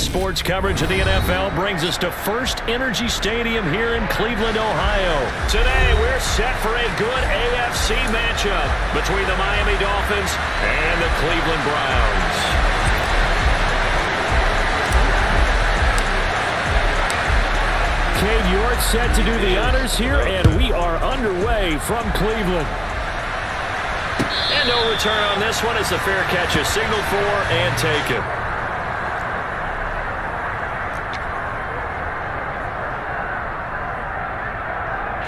sports coverage of the NFL brings us to First Energy Stadium here in Cleveland, Ohio. Today, we're set for a good AFC matchup between the Miami Dolphins and the Cleveland Browns. Cade York set to do the honors here, and we are underway from Cleveland. And no return on this one as the fair catch is signaled for and taken.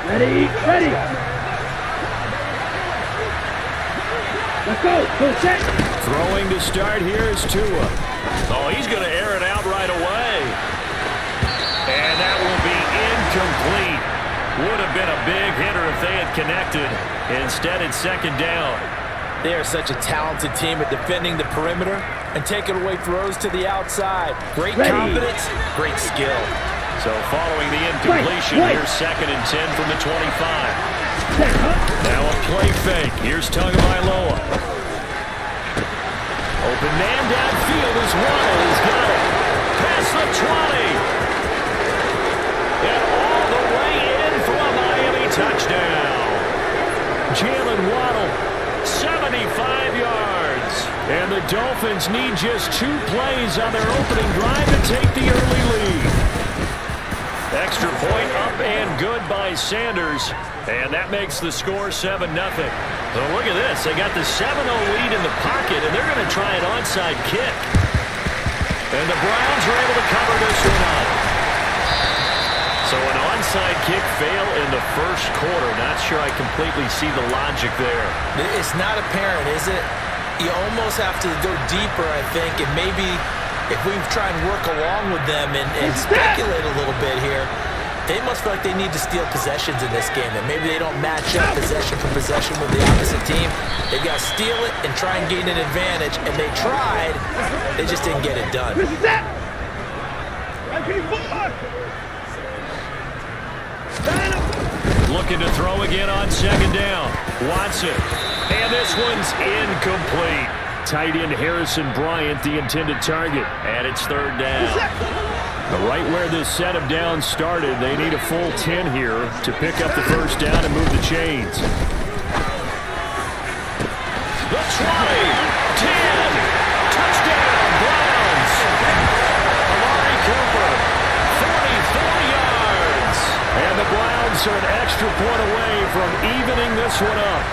Ready. Let's go. Go set. Throwing to start here is Tua. Oh, he's going to air it out right away. And that will be incomplete. Would have been a big hitter if they had connected. Instead, it's second down. They are such a talented team at defending the perimeter and taking away throws to the outside. Great confidence, great skill. So following the incompletion, here's second and 10 from the 25. Now a play fake. Here's Tagovailoa. Open man downfield is Waddle. He's got it. Past the 20. And all the way in for a Miami touchdown. Jalen Waddle, 75 yards. And the Dolphins need just 2 plays on their opening drive to take the early lead. Extra point up and good by Sanders. And that makes the score 7-0. So look at this. They got the 7-0 lead in the pocket, and they're going to try an onside kick. And the Browns are able to cover this one up. So an onside kick fail in the first quarter. Not sure I completely see the logic there. It's not apparent, is it? You almost have to go deeper, I think, and maybe if we try and work along with them and speculate a little bit here, they must feel like they need to steal possessions in this game, and maybe they don't match up possession for possession with the opposite team. They've got to steal it and try and gain an advantage, and they tried. They just didn't get it done. Looking to throw again on second down. Watson. And this one's incomplete. Tight end Harrison Bryant, the intended target. And it's third down. Right where this set of downs started, they need a full 10 here to pick up the first down and move the chains. The 20, 10, touchdown, Browns. Amari Cooper, 44 yards. And the Browns are an extra point away from evening this one up.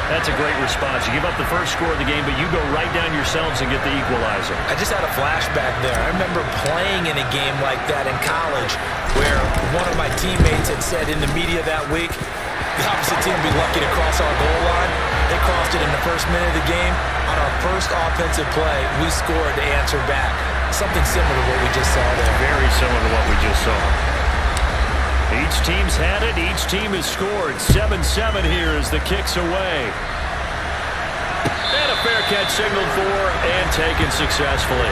That's a great response. You give up the first score of the game, but you go right down yourselves and get the equalizer. I just had a flashback there. I remember playing in a game like that in college where one of my teammates had said in the media that week, the opposite team would be lucky to cross our goal line. They crossed it in the first minute of the game. On our first offensive play, we scored to answer back. Something similar to what we just saw there. Very similar to what we just saw. Each team's had it. Each team has scored. 7-7 here as the kick's away. And a fair catch signaled for and taken successfully.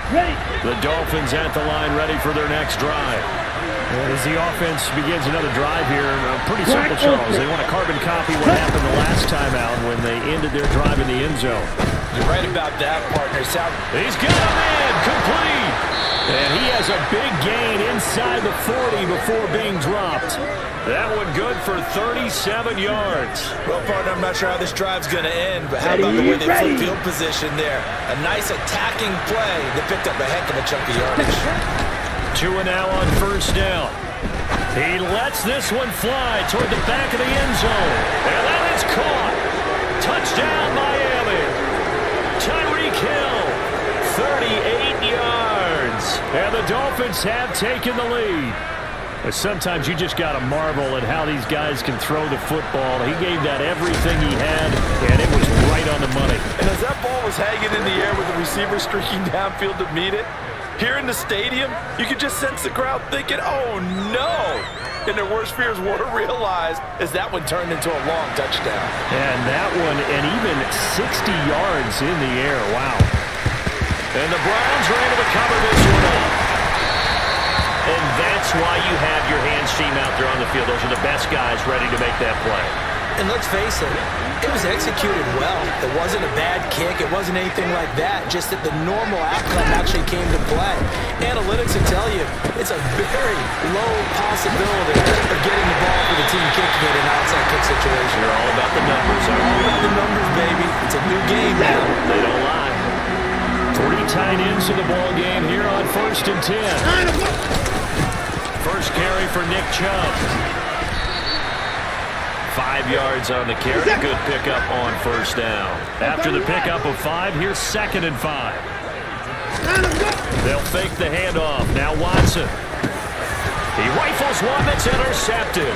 Ready. The Dolphins at the line ready for their next drive. And as the offense begins another drive here, pretty simple, Charles. They want to carbon copy what happened the last time out when they ended their drive in the end zone. You're right about that, partner. He's got a man, complete. And he has a big gain inside the 40 before being dropped. That one good for 37 yards. Well, partner, I'm not sure how this drive's going to end, but how about the way they flip field position there? A nice attacking play that picked up a heck of a chunk of yardage. Tua now on first down. He lets this one fly toward the back of the end zone. And that is caught. Touchdown, Miami. Tyreek Hill, 38 yards. And the Dolphins have taken the lead. But sometimes you just got to marvel at how these guys can throw the football. He gave that everything he had, and it was right on the money. And as that ball was hanging in the air with the receiver streaking downfield to meet it, here in the stadium, you could just sense the crowd thinking, oh, no. And their worst fears were realized as that one turned into a long touchdown. And that one, and even 60 yards in the air. Wow. And the Browns are able to cover this one up. And that's why you have your hands team out there on the field. Those are the best guys ready to make that play. And let's face it, it was executed well. It wasn't a bad kick. It wasn't anything like that. Just that the normal outcome actually came to play. Analytics will tell you it's a very low possibility of getting the ball for the team kicking it in an outside kick situation. You're all about the numbers, aren't you? All about the numbers, baby. It's a new game now. They don't lie. 3 tight ends in the ball game here on 1st and 10. First carry for Nick Chubb. 5 yards on the carry. Good pickup on 1st down. After the pickup of 5, here's 2nd and 5. They'll fake the handoff. Now Watson. He rifles one that's intercepted.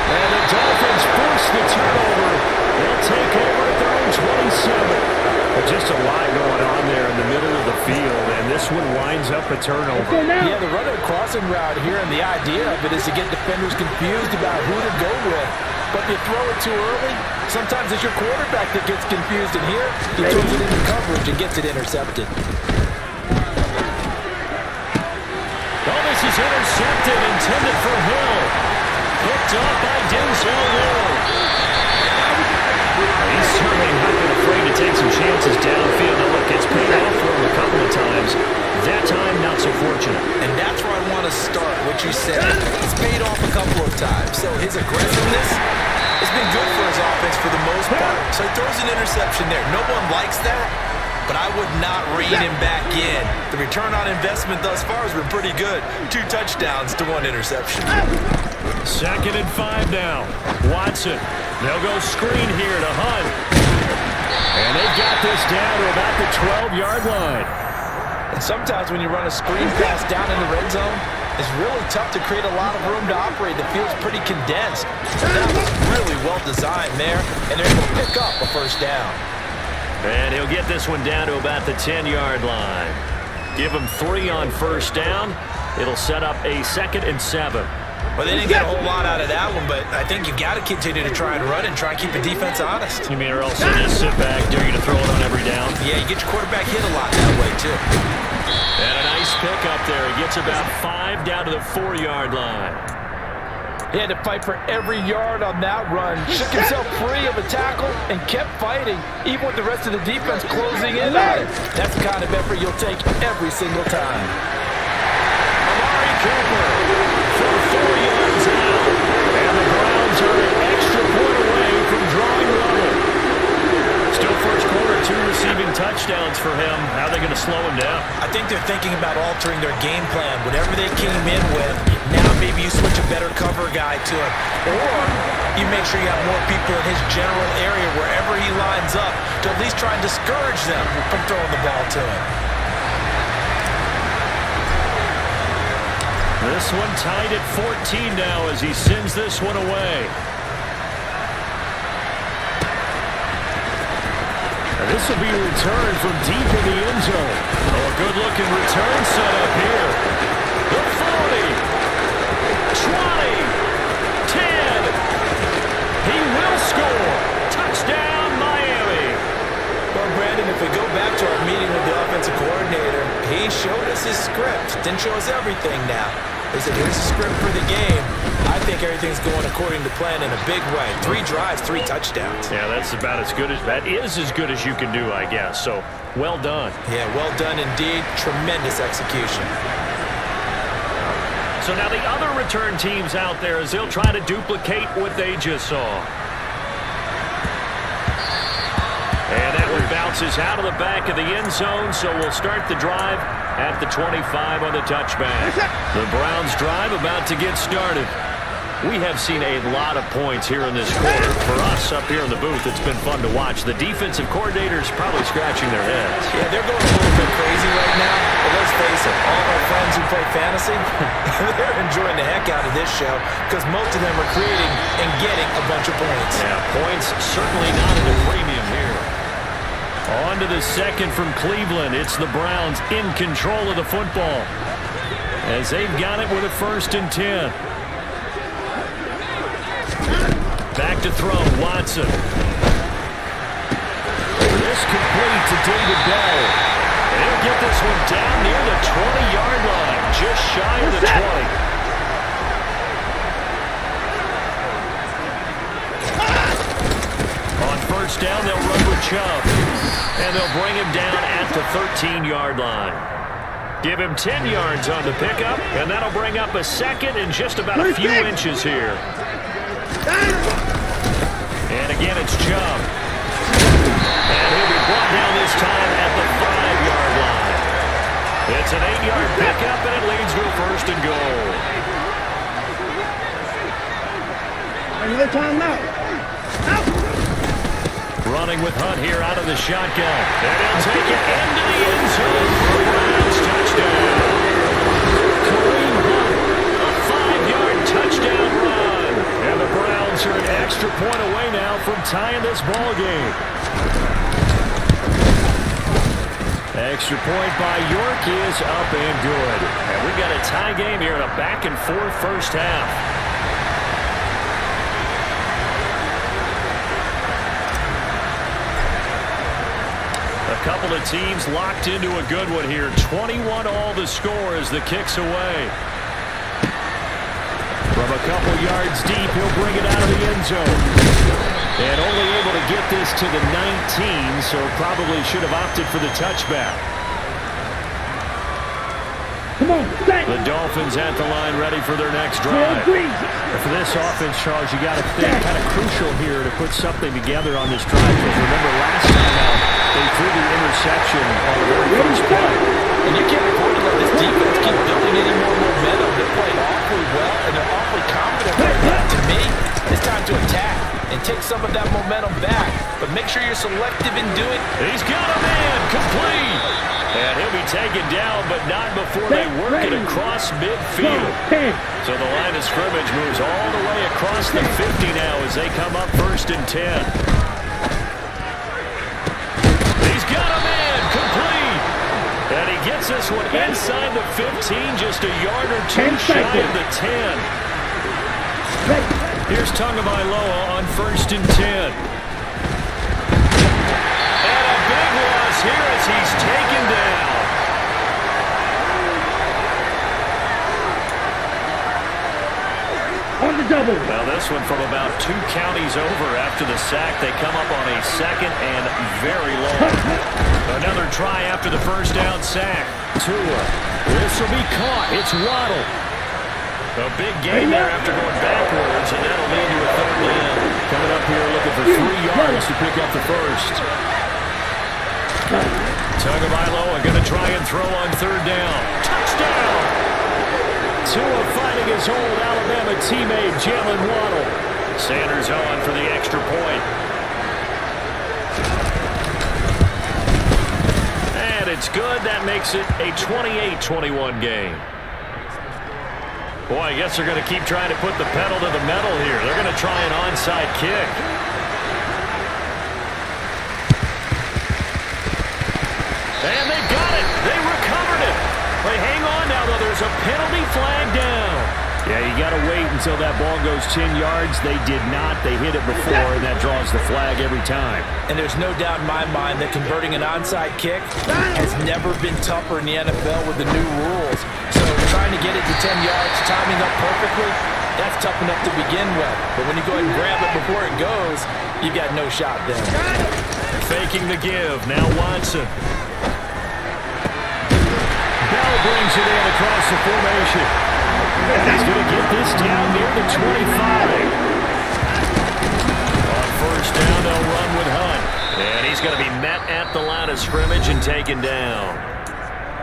And the Dolphins force the turnover. They'll take over at their own 27. Just a lot going on there in the middle of the field, and this one winds up a turnover. Yeah, the running crossing route here, and the idea of it is to get defenders confused about who to go with. But if you throw it too early, sometimes it's your quarterback that gets confused, and here he throws it into coverage and gets it intercepted. Oh, this is intercepted, intended for Hill. Picked up by Denzel Ward. He's certainly not been afraid to take some chances downfield. Now look, it's paid off for him a couple of times. That time, not so fortunate. And that's where I want to start, what you said. It's paid off a couple of times. So his aggressiveness has been good for his offense for the most part. So he throws an interception there. No one likes that, but I would not rein him back in. The return on investment thus far has been pretty good. 2 touchdowns to 1 interception. 2nd and 5 now. Watson. They'll go screen here to Hunt. And they got this down to about the 12-yard line. And sometimes when you run a screen pass down in the red zone, it's really tough to create a lot of room to operate. The field's pretty condensed. So that was really well designed there, and they're able to pick up a 1st down. And he'll get this one down to about the 10-yard line. Give him 3 on 1st down. It'll set up a 2nd and 7. Well, they didn't get a whole lot out of that one, but I think you've got to continue to try and run and try and keep the defense honest. You mean or else they just sit back, dare you to throw it on every down? Yeah, you get your quarterback hit a lot that way, too. And a nice pickup there. He gets about 5 down to the 4-yard line. He had to fight for every yard on that run. Shook himself free of a tackle and kept fighting, even with the rest of the defense closing in on it. That's the kind of effort you'll take every single time. Amari Cooper for 4 yards out. And the Browns are an extra point away from drawing level. Still first quarter, 2 receiving touchdowns for him. How are they going to slow him down? I think they're thinking about altering their game plan. Whatever they came in with, now maybe you switch a better cover guy to him. Or you make sure you have more people in his general area wherever he lines up to at least try and discourage them from throwing the ball to him. This one tied at 14 now as he sends this one away. And this will be a return from deep in the end zone. Oh, a good-looking return set up here. The 40, 20, 10. He will score. Touchdown, Miami. Well, Brandon, if we go back to our meeting with the offensive coordinator, he showed us his script. Didn't show us everything now. He said, here's the script for the game. I think everything's going according to plan in a big way. 3 drives, 3 touchdowns. Yeah, that's about as good as that is as good as you can do, I guess. So, well done. Yeah, well done indeed. Tremendous execution. So now the other return teams out there as they'll try to duplicate what they just saw. And that one bounces out of the back of the end zone, so we'll start the drive at the 25 on the touchback. The Browns drive about to get started. We have seen a lot of points here in this quarter. For us up here in the booth, it's been fun to watch. The defensive coordinators probably scratching their heads. Yeah, they're going a little bit crazy right now. But let's face it, all our friends who play fantasy, they're enjoying the heck out of this show because most of them are creating and getting a bunch of points. Yeah, points certainly not at a premium here. On to the second from Cleveland. It's the Browns in control of the football as they've got it with a 1st and 10. Back to throw, Watson. This complete to David Bell. And he'll get this one down near the 20-yard line, just shy of the 20. first down, they'll run with Chubb. And they'll bring him down at the 13-yard line. Give him 10 yards on the pickup, and that'll bring up a second and just about a few inches here. And again, it's Chubb. And he'll be brought down this time at the 5-yard line. It's an 8-yard pickup, and it leads to a first and goal. Another timeout. Out. Running with Hunt here out of the shotgun. And he'll take it into the end zone for a Browns touchdown. Kareem Hunt, a 5-yard touchdown run. And the Browns are an extra point away now from tying this ball game. Extra point by York is up and good. And we've got a tie game here in a back-and-forth first half. A couple of teams locked into a good one here. 21 all the score as the kick's away. From a couple yards deep, he'll bring it out of the end zone. And only able to get this to the 19, so probably should have opted for the touchback. Come on, set. The Dolphins at the line ready for their next drive. For this offense, Charles, you got to think kind of crucial here to put something together on this drive. Because remember last time out, they threw the interception on the very first play. And you can't afford to let this defense keep building any more momentum. They're playing awfully well, and they're awfully confident right now. To me, it's time to attack and take some of that momentum back. But make sure you're selective in doing. He's got a man complete. And he'll be taken down, but not before they work it across midfield. So the line of scrimmage moves all the way across the 50 now as they come up first and 10. He's got a man complete. And he gets this one inside the 15, just a yard or two shy of the 10. Here's Tagovailoa on first and 10. And a big loss here as he's taken down. On the double. Now this one from about 2 counties over after the sack. They come up on a second and very long. Another try after the first down sack. Tua. This will be caught. It's Waddle. A big gain there after going backwards, and that'll lead to a third down. Coming up here looking for 3 yards to pick up the first. Tagovailoa going to try and throw on third down. Touchdown! Tua fighting his old Alabama teammate, Jalen Waddle. Sanders on for the extra point. And it's good. That makes it a 28-21 game. Boy, I guess they're going to keep trying to put the pedal to the metal here. They're going to try an onside kick. And they got it. They recovered it. They hang on now, though. There's a penalty flag down. Yeah, you got to wait until that ball goes 10 yards. They did not. They hit it before, and that draws the flag every time. And there's no doubt in my mind that converting an onside kick has never been tougher in the NFL with the new rules. So trying to get it to 10 yards, timing up perfectly, that's tough enough to begin with. But when you go ahead and grab it before it goes, you got no shot there. Faking the give. Now Watson. Bell brings it in across the formation. He's going to get this down near the 25. On first down, they'll run with Hunt. And he's going to be met at the line of scrimmage and taken down.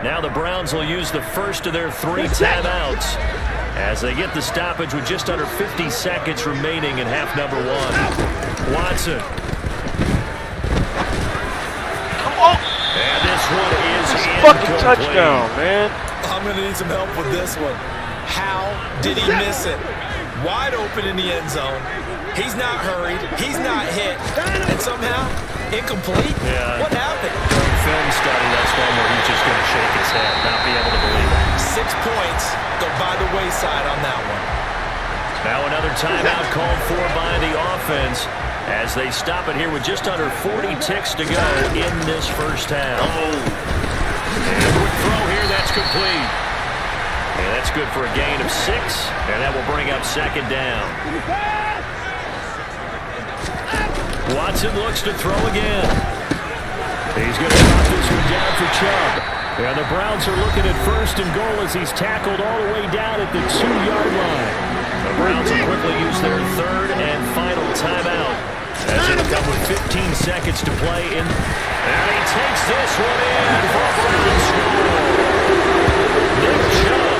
Now the Browns will use the first of their 3 timeouts as they get the stoppage with just under 50 seconds remaining in half number 1. Watson. Come on. And this one is Fucking touchdown, man. I'm going to need some help with this one. How did he miss it? Wide open in the end zone. He's not hurried. He's not hit. And somehow, incomplete? Yeah. What happened? Film study, that's one where he's just going to shake his head, not be able to believe it. 6 points go by the wayside on that one. Now another timeout called for by the offense as they stop it here with just under 40 ticks to go in this first half. And a quick throw here, that's complete. And that's good for a gain of 6, and that will bring up second down. Watson looks to throw again. He's going to knock this one down for Chubb. And the Browns are looking at 1st and goal as he's tackled all the way down at the 2-yard line. The Browns will quickly use their 3rd and final timeout as it'll come with 15 seconds to play in. And he takes this one in for a final score. Nick Chubb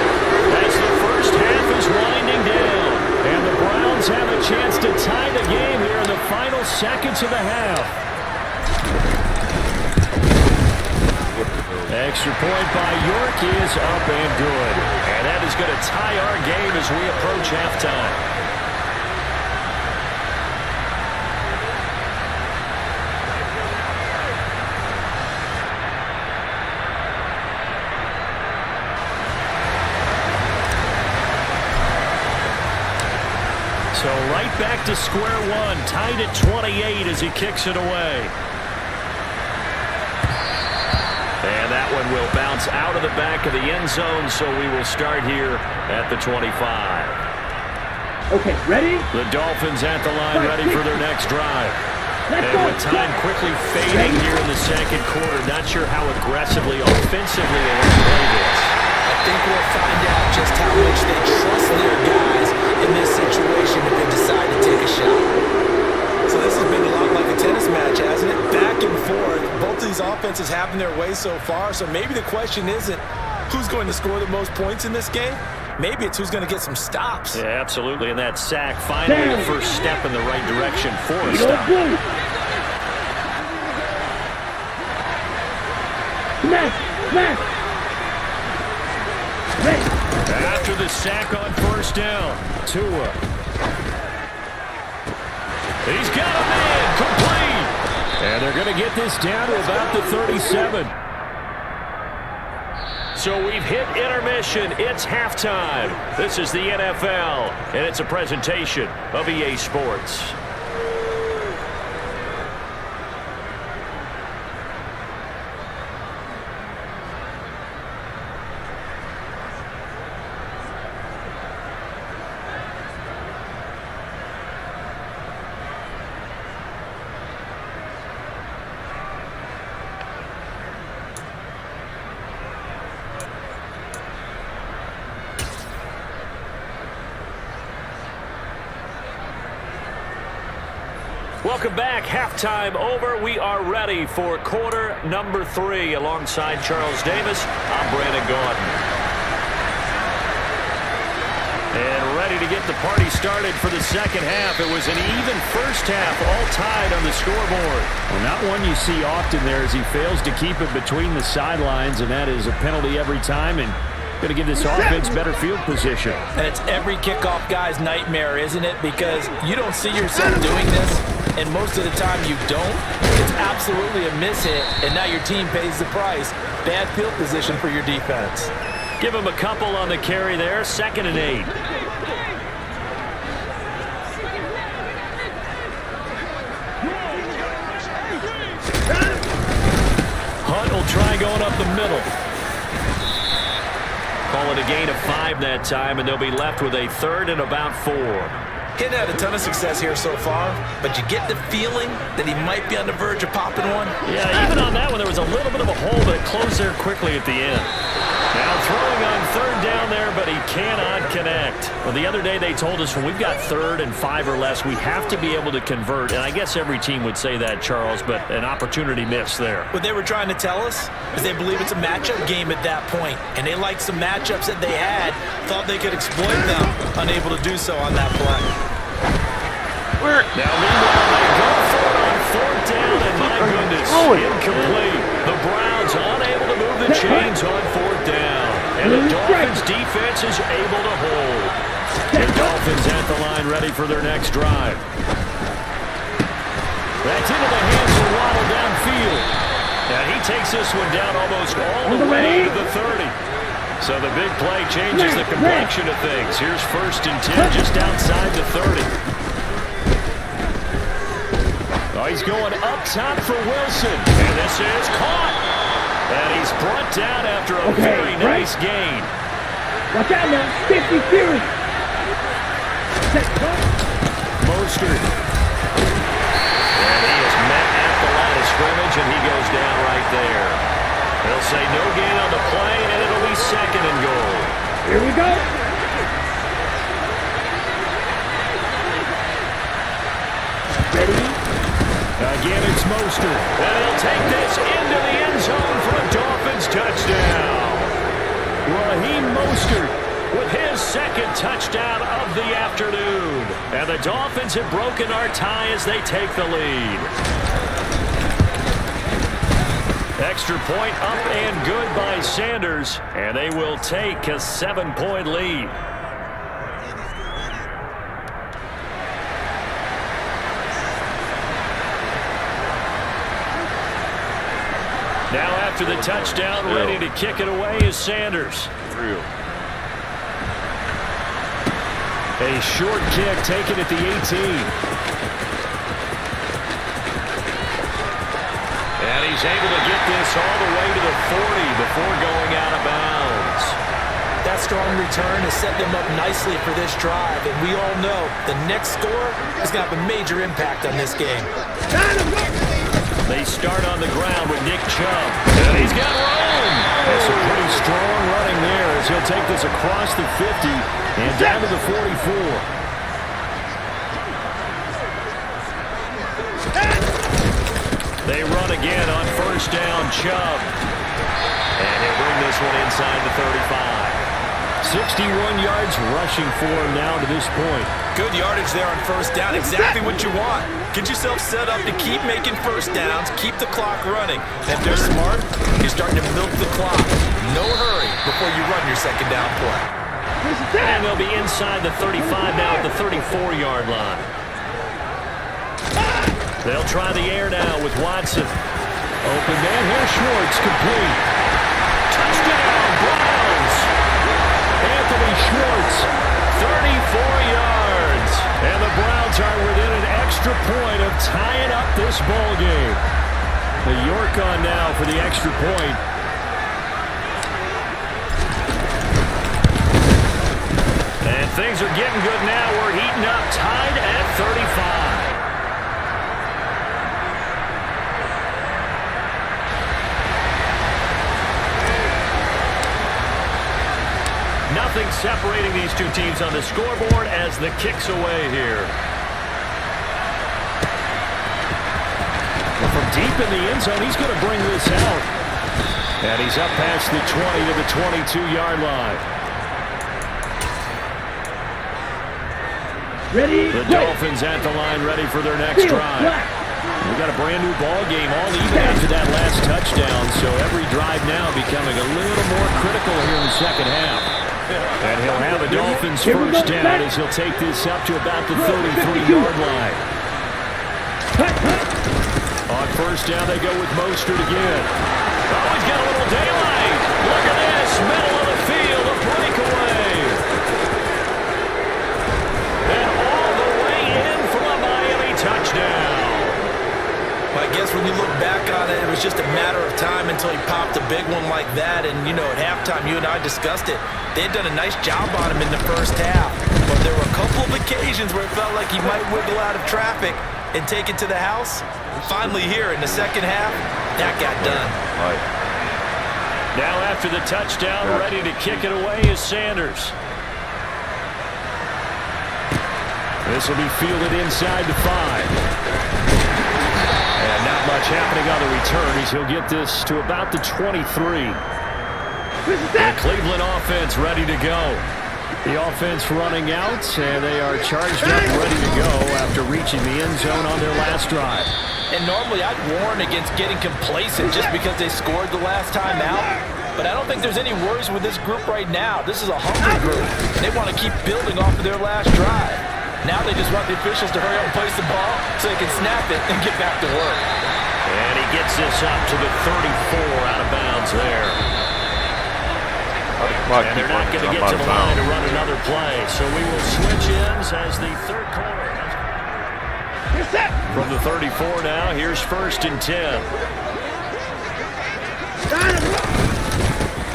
as the first half is winding down. And the Browns have a chance to tie the game here in the final seconds of the half. Extra point by York is up and good. And that is going to tie our game as we approach halftime. So right back to square one, tied at 28 as he kicks it away. And that one will bounce out of the back of the end zone, so we will start here at the 25. Okay, ready? The Dolphins at the line, ready for their next drive. And with time quickly fading here in the second quarter, not sure how aggressively, offensively they want to play this. I think we'll find out just how much they trust their guys in this situation if they decide to take a shot. So this has been a lot like a tennis match, hasn't it? Back and forth. Both of these offenses having their way so far. So maybe the question isn't who's going to score the most points in this game. Maybe it's who's going to get some stops. Yeah, absolutely. And that sack, finally the first step in the right direction for a stop. After the sack on 1st down, Tua. He's got a man, complete. And they're going to get this down to about the 37. So we've hit intermission. It's halftime. This is the NFL, and it's a presentation of EA Sports. Welcome back. Halftime over. We are ready for quarter number 3. Alongside Charles Davis, I'm Brandon Gaudin. And ready to get the party started for the second half. It was an even first half, all tied on the scoreboard. Well, not one you see often there as he fails to keep it between the sidelines, and that is a penalty every time, and going to give this offense better field position. And it's every kickoff guy's nightmare, isn't it? Because you don't see yourself doing this, and most of the time you don't. It's absolutely a mishit, and now your team pays the price. Bad field position for your defense. Give him a couple on the carry there. 2nd and 8. Hunt will try going up the middle. Call it a gain of 5 that time, and they'll be left with a 3rd and about 4. He's had a ton of success here so far, but you get the feeling that he might be on the verge of popping one. Yeah, even on that one, there was a little bit of a hole, but it closed there quickly at the end. Now throwing on 3rd down there, but he cannot connect. Well, the other day they told us when we've got 3rd and 5 or less, we have to be able to convert. And I guess every team would say that, Charles, but an opportunity missed there. What they were trying to tell us is they believe it's a matchup game at that point, and they liked some matchups that they had, thought they could exploit them, unable to do so on that play. Now meanwhile, they go for it on 4th down, and my goodness, incomplete. The Browns unable to move the chains on 4th down. And the Dolphins defense is able to hold. The Dolphins at the line ready for their next drive. That's into the hands of Waddle downfield. Now he takes this one down almost all the way to the 30. So the big play changes the complexion of things. Here's 1st and 10 just outside the 30. Oh, he's going up top for Wilson. And this is caught. And he's brought down after a very nice gain. Watch out now. 50 Fury. Mostert. And Here we go. Ready? Again, it's Mostert. And he'll take this into the end zone for a Dolphins touchdown. Raheem Mostert with his second touchdown of the afternoon. And the Dolphins have broken our tie as they take the lead. Extra point up and good by Sanders. And they will take a 7-point lead. Now after the touchdown, ready to kick it away is Sanders. Real. A short kick taken at the 18. And he's able to get this all the way to the 40 before going out of bounds. That strong return has set them up nicely for this drive, and we all know the next score is going to have a major impact on this game. They start on the ground with Nick Chubb. And he's got room. That's a pretty strong running there as he'll take this across the 50 and down to the 44. They run again on first down, Chubb. And he'll bring this one inside the 35. 61 yards rushing for him now to this point. Good yardage there on first down. Exactly what you want. Get yourself set up to keep making first downs, keep the clock running. And if they're smart, you're starting to milk the clock. No hurry before you run your second down play. And they'll be inside the 35 now at the 34-yard line. They'll try the air now with Watson. Open man here, Schwartz, complete. Touchdown, Browns! Anthony Schwartz, 34 yards. And the Browns are within an extra point of tying up this ball game. The York on now for the extra point. And things are getting good now. We're heating up, tied at 35. Nothing separating these two teams on the scoreboard as the kick's away here. From deep in the end zone, he's going to bring this out. And he's up past the 20 to the 22-yard line. Ready? The Dolphins at the line, ready for their next drive. We got a brand new ball game, all even after that last touchdown. So every drive now becoming a little more critical here in the second half. And he'll have a Dolphins first down as he'll take this up to about the 33-yard line. On first down, they go with Mostert again. Oh, he's got a little daylight. Look at this, middle of the field, a breakaway. And all the way in for a Miami touchdown. I guess when you look back on it, it was just a matter of time until he popped a big one like that. And, you know, at halftime, you and I discussed it. They had done a nice job on him in the first half. But there were a couple of occasions where it felt like he might wiggle out of traffic and take it to the house. And finally here in the second half, that got done. Now after the touchdown, ready to kick it away is Sanders. This will be fielded inside the 5. And not much happening on the return as he'll get this to about the 23. The Cleveland offense ready to go. The offense running out, and they are charged up ready to go after reaching the end zone on their last drive. And normally I'd warn against getting complacent just because they scored the last time out. But I don't think there's any worries with this group right now. This is a hungry group. They want to keep building off of their last drive. Now they just want the officials to hurry up and place the ball so they can snap it and get back to work. And he gets this up to the 34 out of bounds there. And they're not going to get to the line to run another play. So we will switch ends as the third quarter. From the 34 now, here's first and 10.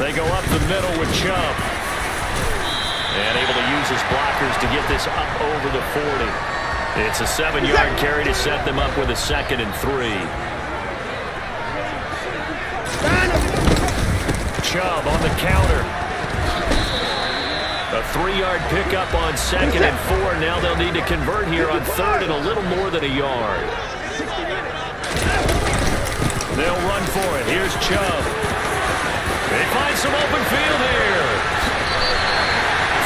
They go up the middle with Chubb. And able to use his blockers to get this up over the 40. It's a 7-yard carry to set them up with a 2nd and 3. Chubb on the counter. A 3-yard pickup on 2nd and 4. Now they'll need to convert here on 3rd and a little more than a yard. They'll run for it. Here's Chubb. They find some open field here.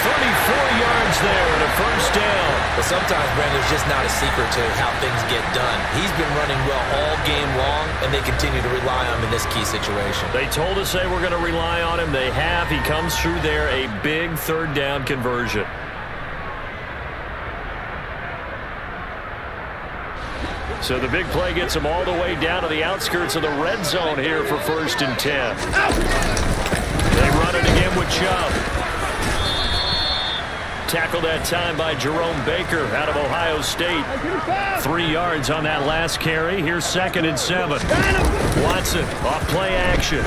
34 yards there and a first down. But sometimes, Brandon, there's just not a secret to how things get done. He's been running well all game long, and they continue to rely on him in this key situation. They told us they were going to rely on him. They have. He comes through there, a big 3rd down conversion. So the big play gets him all the way down to the outskirts of the red zone here for 1st and 10. They run it again with Chubb. Tackled that time by Jerome Baker out of Ohio State. 3 yards on that last carry. Here's 2nd and 7. Watson off play action.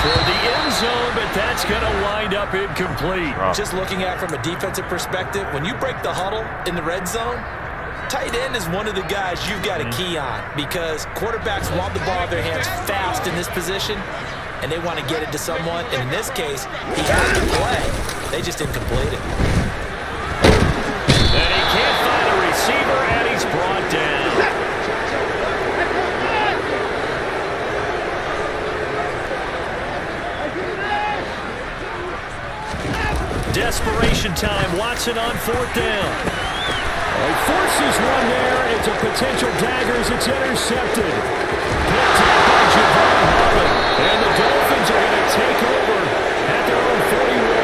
Toward the end zone, but that's going to wind up incomplete. Just looking at it from a defensive perspective, when you break the huddle in the red zone, tight end is one of the guys you've got to key on because quarterbacks want the ball in their hands fast in this position, and they want to get it to someone. And in this case, he has to play. They just didn't complete it. And he can't find a receiver, and he's brought down. Desperation time. Watson on 4th down. He forces one there. It's a potential dagger as it's intercepted. Picked up by Javon Holland. And the Dolphins are going to take over at their own 41.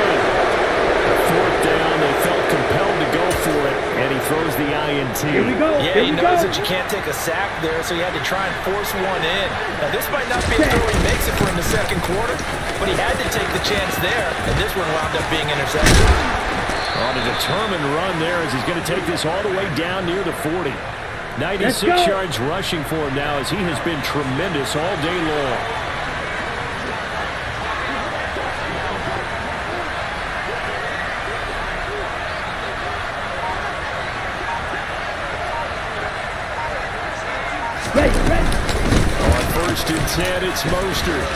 4th down, they felt compelled to go for it, and he throws the INT. Here we go. Yeah, he knows that you can't take a sack there, so he had to try and force one in. Now, this might not be a throw he makes it for in the 2nd quarter, but he had to take the chance there, and this one wound up being intercepted. On a determined run there as he's going to take this all the way down near the 40. 96 yards rushing for him now as he has been tremendous all day long. On 1st and 10, it's Mostert.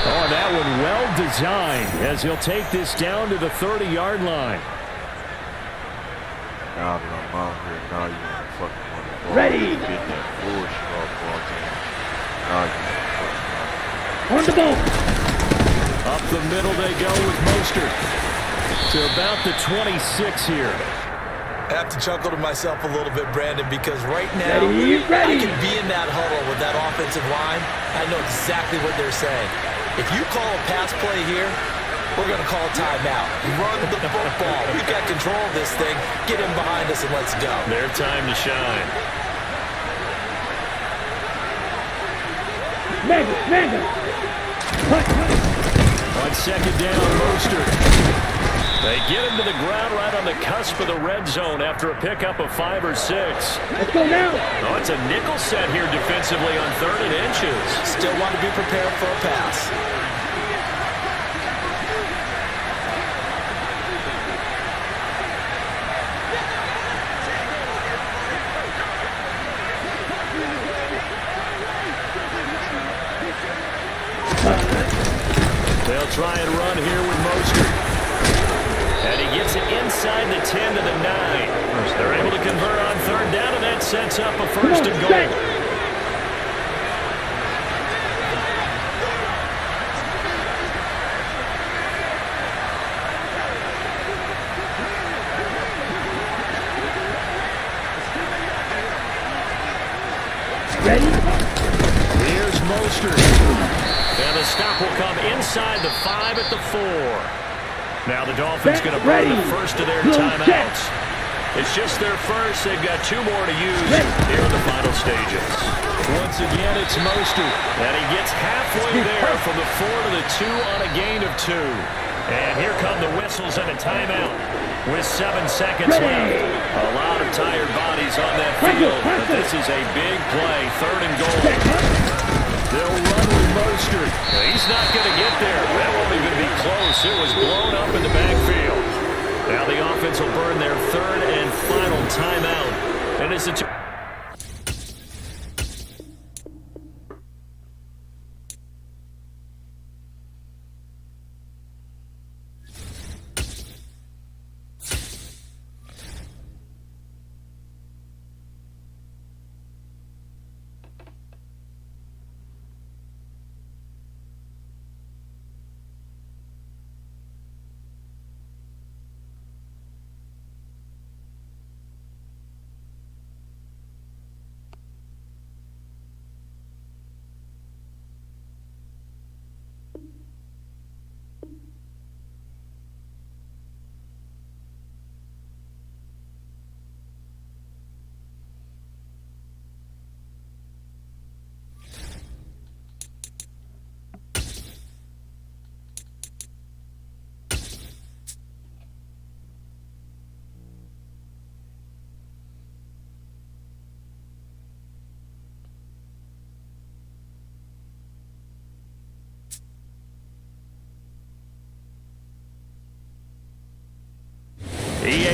Oh, that one well designed as he'll take this down to the 30-yard line. Now that I'm out here, now you want to fucking want to ball. Ready. Get that bullshit off ball game. Now you On the ball. Up the middle they go with Mostert to about the 26 here. I have to chuckle to myself a little bit, Brandon, because right now Ready. I can be in that huddle with that offensive line. I know exactly what they're saying. If you call a pass play here, we're going to call a timeout. Run the football. We've got control of this thing. Get him behind us and let's go. Their time to shine. Mega. On 2nd down, Mostert. They get him to the ground right on the cusp of the red zone after a pickup of 5 or 6. Let's go now. Oh, it's a nickel set here defensively on 3rd and inches. Still want to be prepared for a pass. They'll try and run here with Mostert. And he gets it inside the 10 to the 9. They're able to convert on 3rd down, and that sets up a 1st and goal. Ready. Here's Mostert. And the stop will come inside the 5 at the 4. Now the Dolphins going to burn the first of their timeouts. It's just their first. They've got 2 more to use here in the final stages. Once again, it's Mostert. And he gets halfway there from the 4 to the 2 on a gain of 2. And here come the whistles and a timeout with 7 seconds left. A lot of tired bodies on that field, but this is a big play. 3rd and goal. They'll run with Mostert. He's not going to get there. That won't even be close. It was blown up in the backfield. Now the offense will burn their 3rd and final timeout. And it's a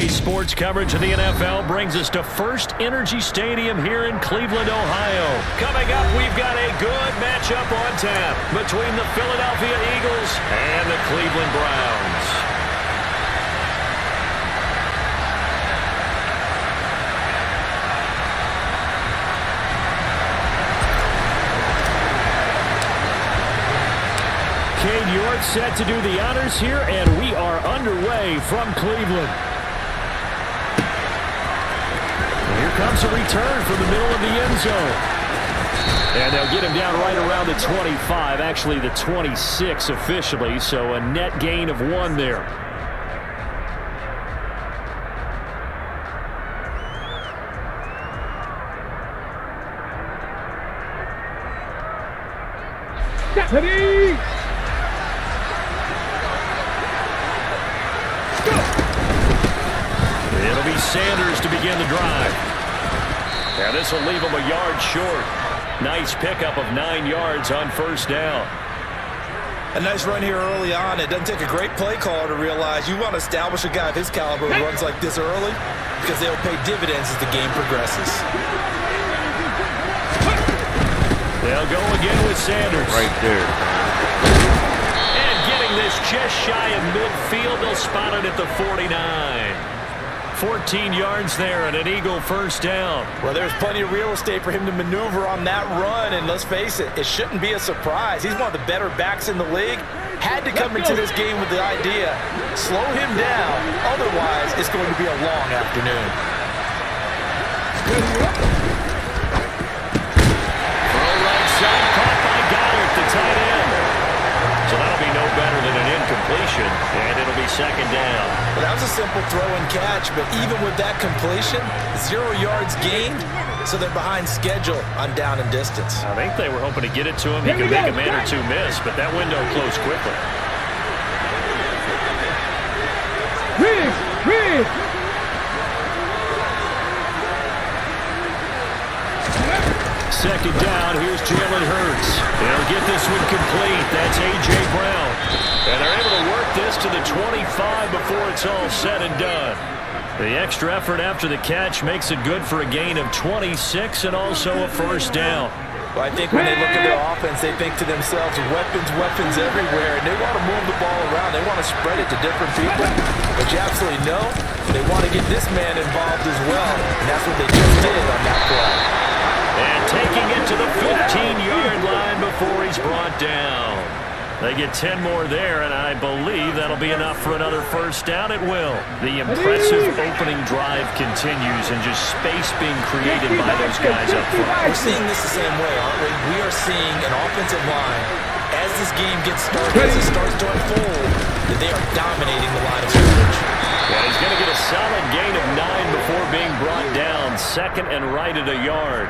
Today's sports coverage of the NFL brings us to First Energy Stadium here in Cleveland, Ohio. Coming up, we've got a good matchup on tap between the Philadelphia Eagles and the Cleveland Browns. Cade York set to do the honors here, and we are underway from Cleveland. And here comes a return from the middle of the end zone. And they'll get him down right around the 25, actually the 26 officially, so a net gain of 1 there. Ready? It'll be Sanders to begin the drive. Now this will leave him a yard short. Nice pickup of 9 yards on first down. A nice run here early on. It doesn't take a great play caller to realize you want to establish a guy of his caliber who runs like this early because they'll pay dividends as the game progresses. They'll go again with Sanders. Right there. And getting this just shy of midfield, they'll spot it at the 49. 14 yards there and an Eagle first down. Well, there's plenty of real estate for him to maneuver on that run, and let's face it, it shouldn't be a surprise. He's one of the better backs in the league. Had to come into this game with the idea, slow him down, otherwise it's going to be a long afternoon. Throw right side, caught by Goddard, the tight end. So that'll be no better than an incompletion, and it'll be second down. Well, that was a simple throw and catch, but even with that completion, 0 yards gained, so they're behind schedule on down and distance. I think they were hoping to get it to him. He could make a man or two miss, but that window closed quickly. Chris! Second down, here's Jalen Hurts. They'll get this one complete. That's A.J. Brown. And they're able to work this to the 25 before it's all said and done. The extra effort after the catch makes it good for a gain of 26 and also a first down. Well, I think when they look at their offense, they think to themselves, weapons everywhere, and they want to move the ball around. They want to spread it to different people. But you absolutely know they want to get this man involved as well, and that's what they just did on that play. And taking it to the 15-yard line before he's brought down. They get 10 more there, and I believe that'll be enough for another first down. It will. The impressive opening drive continues, and just space being created by those guys up front. We're seeing this the same way, aren't we? We are seeing an offensive line, as this game gets started, as it starts to unfold, that they are dominating the line of scrimmage. Yeah, he's going to get a solid gain of 9 before being brought down. Second and right at a yard.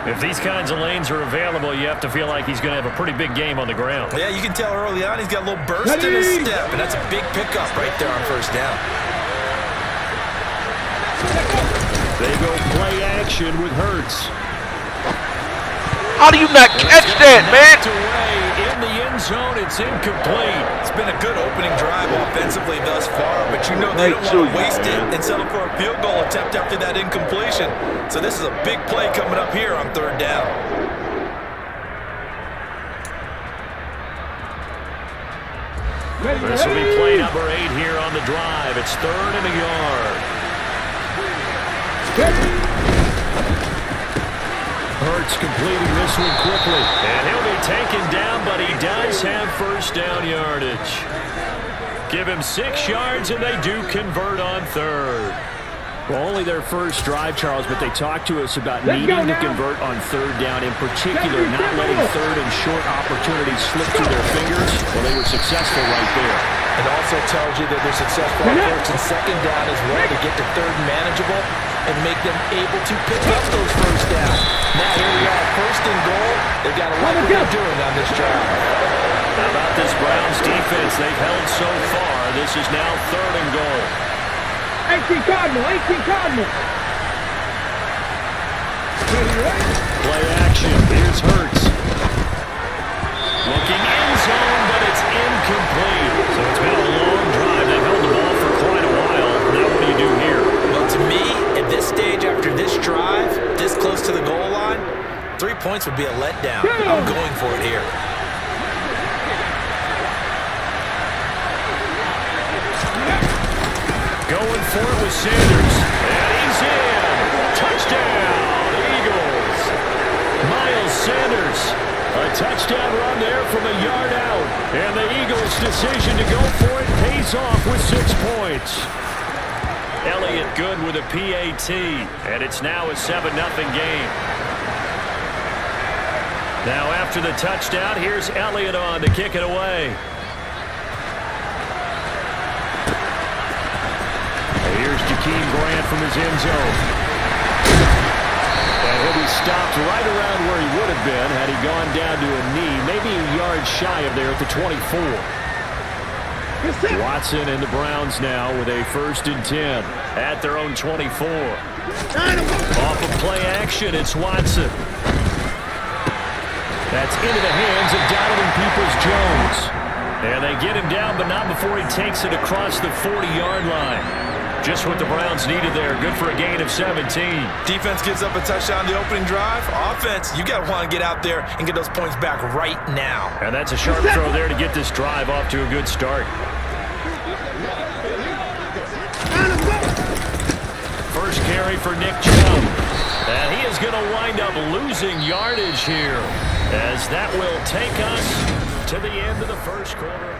If these kinds of lanes are available, you have to feel like he's going to have a pretty big game on the ground. Yeah, you can tell early on he's got a little burst in his step, and that's a big pickup right there on first down. They go play action with Hurts. How do you not catch that, man? Away in the end zone, it's incomplete. It's been a good opening drive offensively thus far, but you know they don't want to waste it and settle for a field goal attempt after that incompletion. So this is a big play coming up here on third down. This will be play number 8 here on the drive. It's third and a yard. Hurts completing this one quickly. And he'll be taken down, but he does have first down yardage. Give him 6 yards, and they do convert on third. Well, only their first drive, Charles, but they talked to us about needing to convert on third down, in particular, not letting third and short opportunities slip through their fingers. Well, they were successful right there. It also tells you that they're successful on first and second down as well to get to third manageable and make them able to pick up those first downs. Now here we are, first and goal. They've got a lot of they're doing on this drive. How about this Browns defense they've held so far? This is now third and goal. 18 Cardinal. Play action. Here's Hurts. Looking end zone, but it's incomplete. So it's been a long drive. They've held the ball for quite a while. Now what do you points would be a letdown. I'm going for it here. Going for it with Sanders. And he's in. Touchdown, Eagles. Miles Sanders. A touchdown run there from a yard out. And the Eagles' decision to go for it pays off with 6 points. Elliott good with a PAT. And it's now a 7-0 game. Now after the touchdown, here's Elliott on to kick it away. Here's Jakeem Grant from his end zone. And he'll be stopped right around where he would have been had he gone down to a knee, maybe a yard shy of there at the 24. Watson and the Browns now with a 1st and 10 at their own 24. Off of play action, it's Watson. That's into the hands of Donovan Peoples-Jones. And they get him down, but not before he takes it across the 40-yard line. Just what the Browns needed there. Good for a gain of 17. Defense gives up a touchdown the opening drive. Offense, you got to want to get out there and get those points back right now. And that's a sharp throw there to get this drive off to a good start. First carry for Nick Chubb. And he is going to wind up losing yardage here, as that will take us to the end of the first quarter.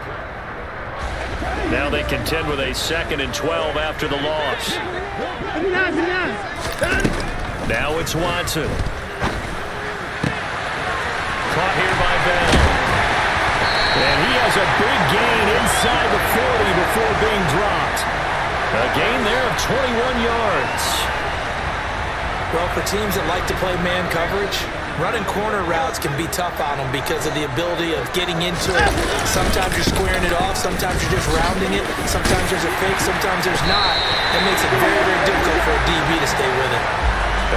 Now they contend with a 2nd and 12 after the loss. Now it's Watson. Caught here by Bell. And he has a big gain inside the 40 before being dropped. A gain there of 21 yards. Well, for teams that like to play man coverage, running corner routes can be tough on them because of the ability of getting into it. Sometimes you're squaring it off. Sometimes you're just rounding it. Sometimes there's a fake. Sometimes there's not. That makes it very, very difficult for a DB to stay with it.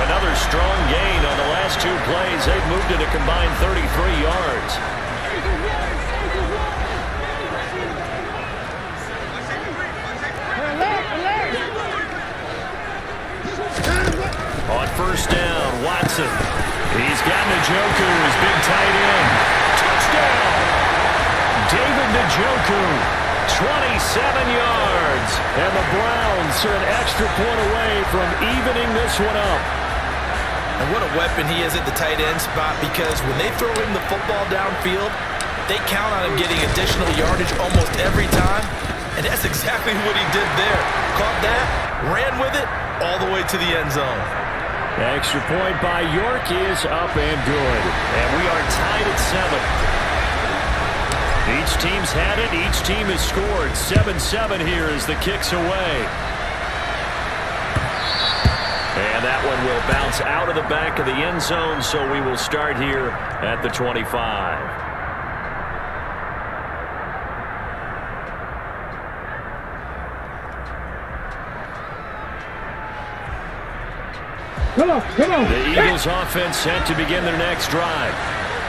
Another strong gain on the last 2 plays. They've moved it a combined 33 yards. On 1st down, Watson. He's got Njoku, his big tight end. Touchdown! David Njoku, 27 yards. And the Browns are an extra point away from evening this one up. And what a weapon he is at the tight end spot, because when they throw him the football downfield, they count on him getting additional yardage almost every time. And that's exactly what he did there. Caught that, ran with it, all the way to the end zone. The extra point by York is up and good. And we are tied at 7. Each team's had it. Each team has scored. 7-7 here as the kick's away. And that one will bounce out of the back of the end zone, so we will start here at the 25. Come on, come on. The Eagles offense set to begin their next drive.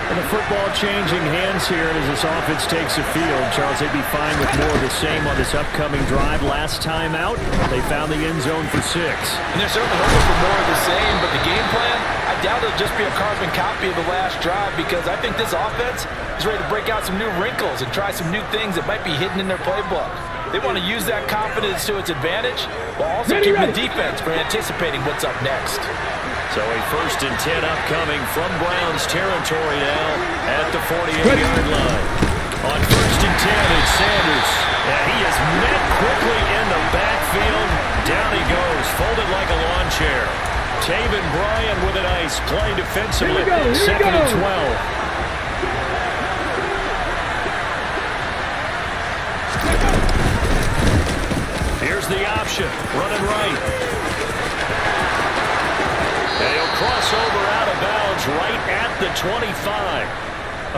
And the football changing hands here as this offense takes the field. Charles, they'd be fine with more of the same on this upcoming drive. Last time out, they found the end zone for 6. And they're certainly hoping for more of the same, but the game plan, I doubt it'll just be a carbon copy of the last drive, because I think this offense is ready to break out some new wrinkles and try some new things that might be hidden in their playbook. They want to use that confidence to its advantage, while also keeping the defense from anticipating what's up next. So a 1st and 10 upcoming from Browns territory now at the 48-yard line. On 1st and 10, it's Sanders. And he is met quickly in the backfield. Down he goes, folded like a lawn chair. Taven Bryan with a nice play defensively. 2nd and 12. Here's the option, running right. And he'll cross over out of bounds right at the 25.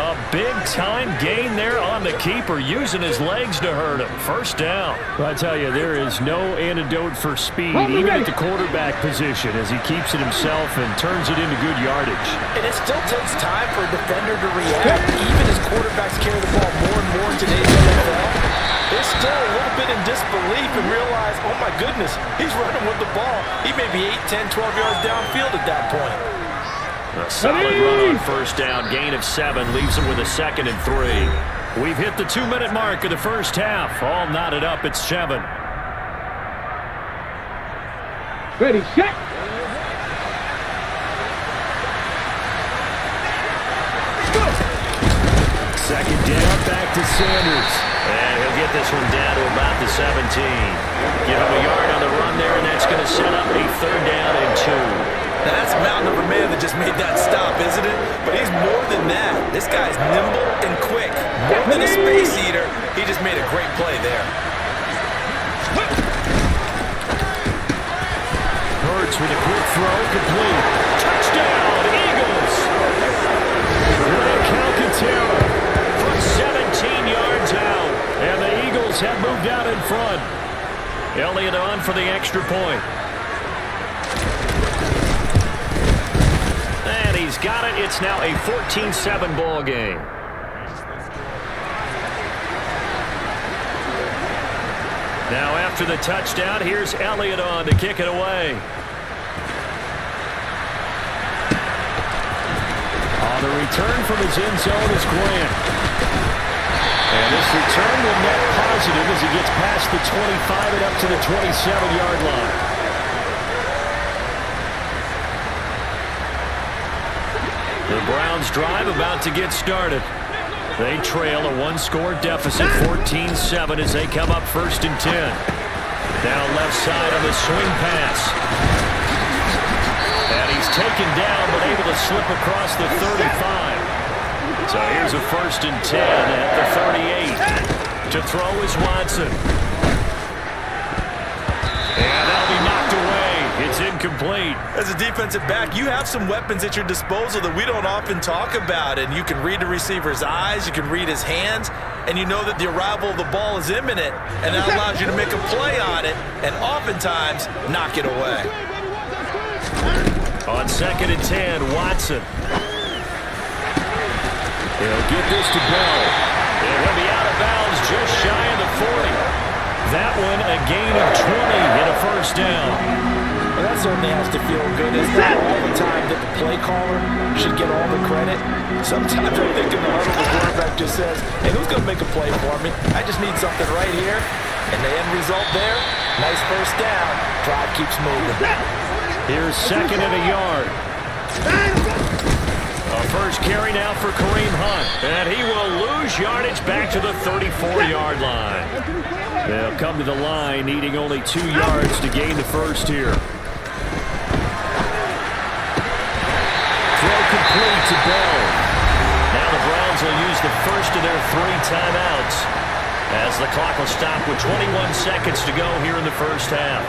A big-time gain there on the keeper, using his legs to hurt him. 1st down. Well, I tell you, there is no antidote for speed, even at the quarterback position, as he keeps it himself and turns it into good yardage. And it still takes time for a defender to react, even as quarterbacks carry the ball more and more in today's NFL. They're still a little bit in disbelief and realize, oh my goodness, he's running with the ball. He may be 8, 10, 12 yards downfield at that point. A solid run on first down. Gain of 7 leaves them with a 2nd and 3. We've hit the 2-minute mark of the first half. All knotted up at 7. Ready, set. Second down, back to Sanders. And he'll get this one down to about the 17. Give him a yard on the run there, and that's going to set up a 3rd down and 2. Now that's a mountain of a man that just made that stop, isn't it? But he's more than that. This guy's nimble and quick. More than a space eater. He just made a great play there. Hurts with a quick throw, complete. Touchdown, Eagles! Greg Calcaterra from 17 yards out. And the Eagles have moved out in front. Elliott on for the extra point. And he's got it. It's now a 14-7 ball game. Now after the touchdown, here's Elliott on to kick it away. On the return from his end zone is Grant. And this return will net positive as he gets past the 25 and up to the 27-yard line. The Browns drive about to get started. They trail a 1-score deficit, 14-7 as they come up 1st and 10. Down left side on the swing pass. And he's taken down but able to slip across the 35. So here's a 1st and 10 at the 38. To throw is Watson. And that'll be knocked away. It's incomplete. As a defensive back, you have some weapons at your disposal that we don't often talk about. And you can read the receiver's eyes, you can read his hands, and you know that the arrival of the ball is imminent. And that allows you to make a play on it and oftentimes knock it away. On 2nd and 10, Watson. He'll get this to Bell. And he'll be out of bounds just shy of the 40. That one a gain of 20 and a 1st down. Well, that certainly has to feel good. It's not all the time that the play caller should get all the credit. Sometimes I think in the huddle, the quarterback just says, hey, who's going to make a play for me? I just need something right here. And the end result there, nice 1st down. Drive keeps moving. Here's 2nd and a yard. A 1st carry now for Kareem Hunt. And he will lose yardage back to the 34-yard line. They'll come to the line needing only 2 yards to gain the 1st here. Throw complete to Bell. Now the Browns will use the 1st of their 3 timeouts as the clock will stop with 21 seconds to go here in the 1st half.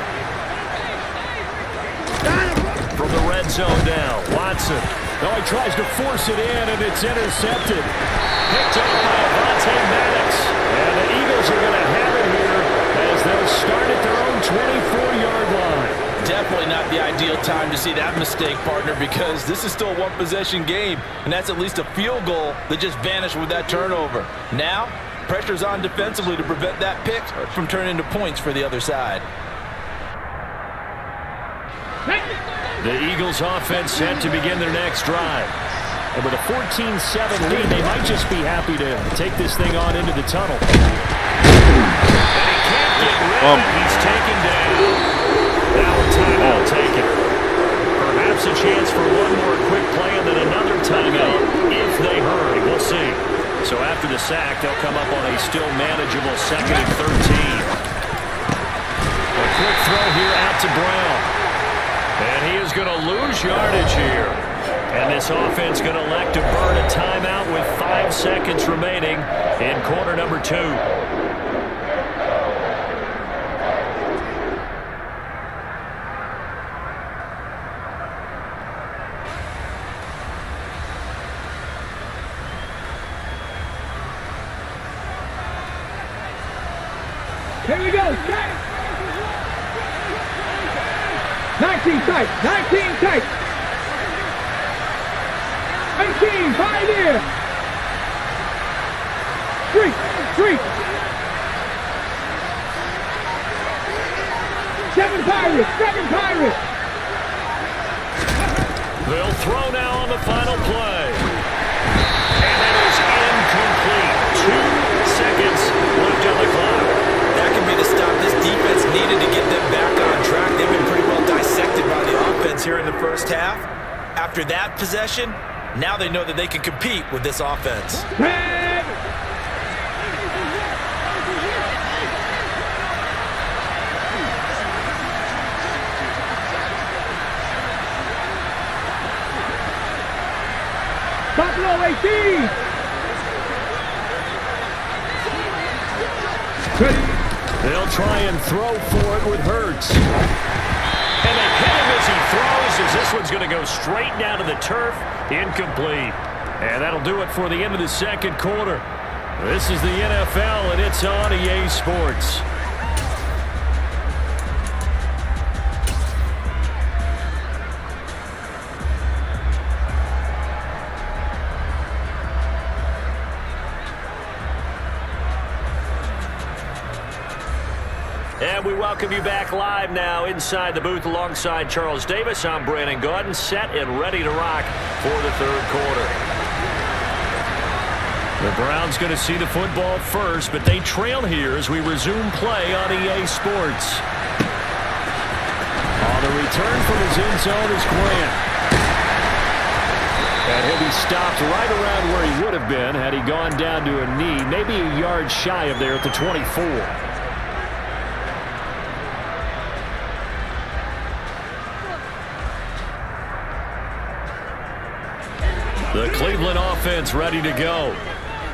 From the red zone now, Watson. Oh, he tries to force it in, and it's intercepted. Picked up by Avonte Maddox. And the Eagles are going to have it here as they'll start at their own 24-yard line. Definitely not the ideal time to see that mistake, partner, because this is still a one-possession game, and that's at least a field goal that just vanished with that turnover. Now, pressure's on defensively to prevent that pick from turning into points for the other side. The Eagles offense set to begin their next drive. And with a 14-7 lead, they might just be happy to take this thing on into the tunnel. And he can't get rid of it. He's taken down. Now a timeout taken. Perhaps a chance for one more quick play and then another timeout if they hurry. We'll see. So after the sack, they'll come up on a still manageable 2nd and 13. A quick throw here out to Brown. And he is going to lose yardage here. And this offense going to elect to burn a timeout with 5 seconds remaining in quarter number 2. Here we go, set. 19 tight, 19 tight. 18, 5 here. 3. 7 Pirates, 7 Pirates. They'll throw now on the after that possession, now they know that they can compete with this offense. Red. Buffalo 18. They'll try and throw for it with Hurts. And they hit him as he throws, as this one's going to go straight down to the turf. Incomplete. And that'll do it for the end of the second quarter. This is the NFL, and it's on EA Sports. And we welcome you back live now inside the booth alongside Charles Davis. I'm Brandon Gaudin, set and ready to rock for the third quarter. The Browns going to see the football first, but they trail here as we resume play on EA Sports. On the return from his end zone is Grant. And he'll be stopped right around where he would have been had he gone down to a knee, maybe a yard shy of there at the 24. The Cleveland offense ready to go.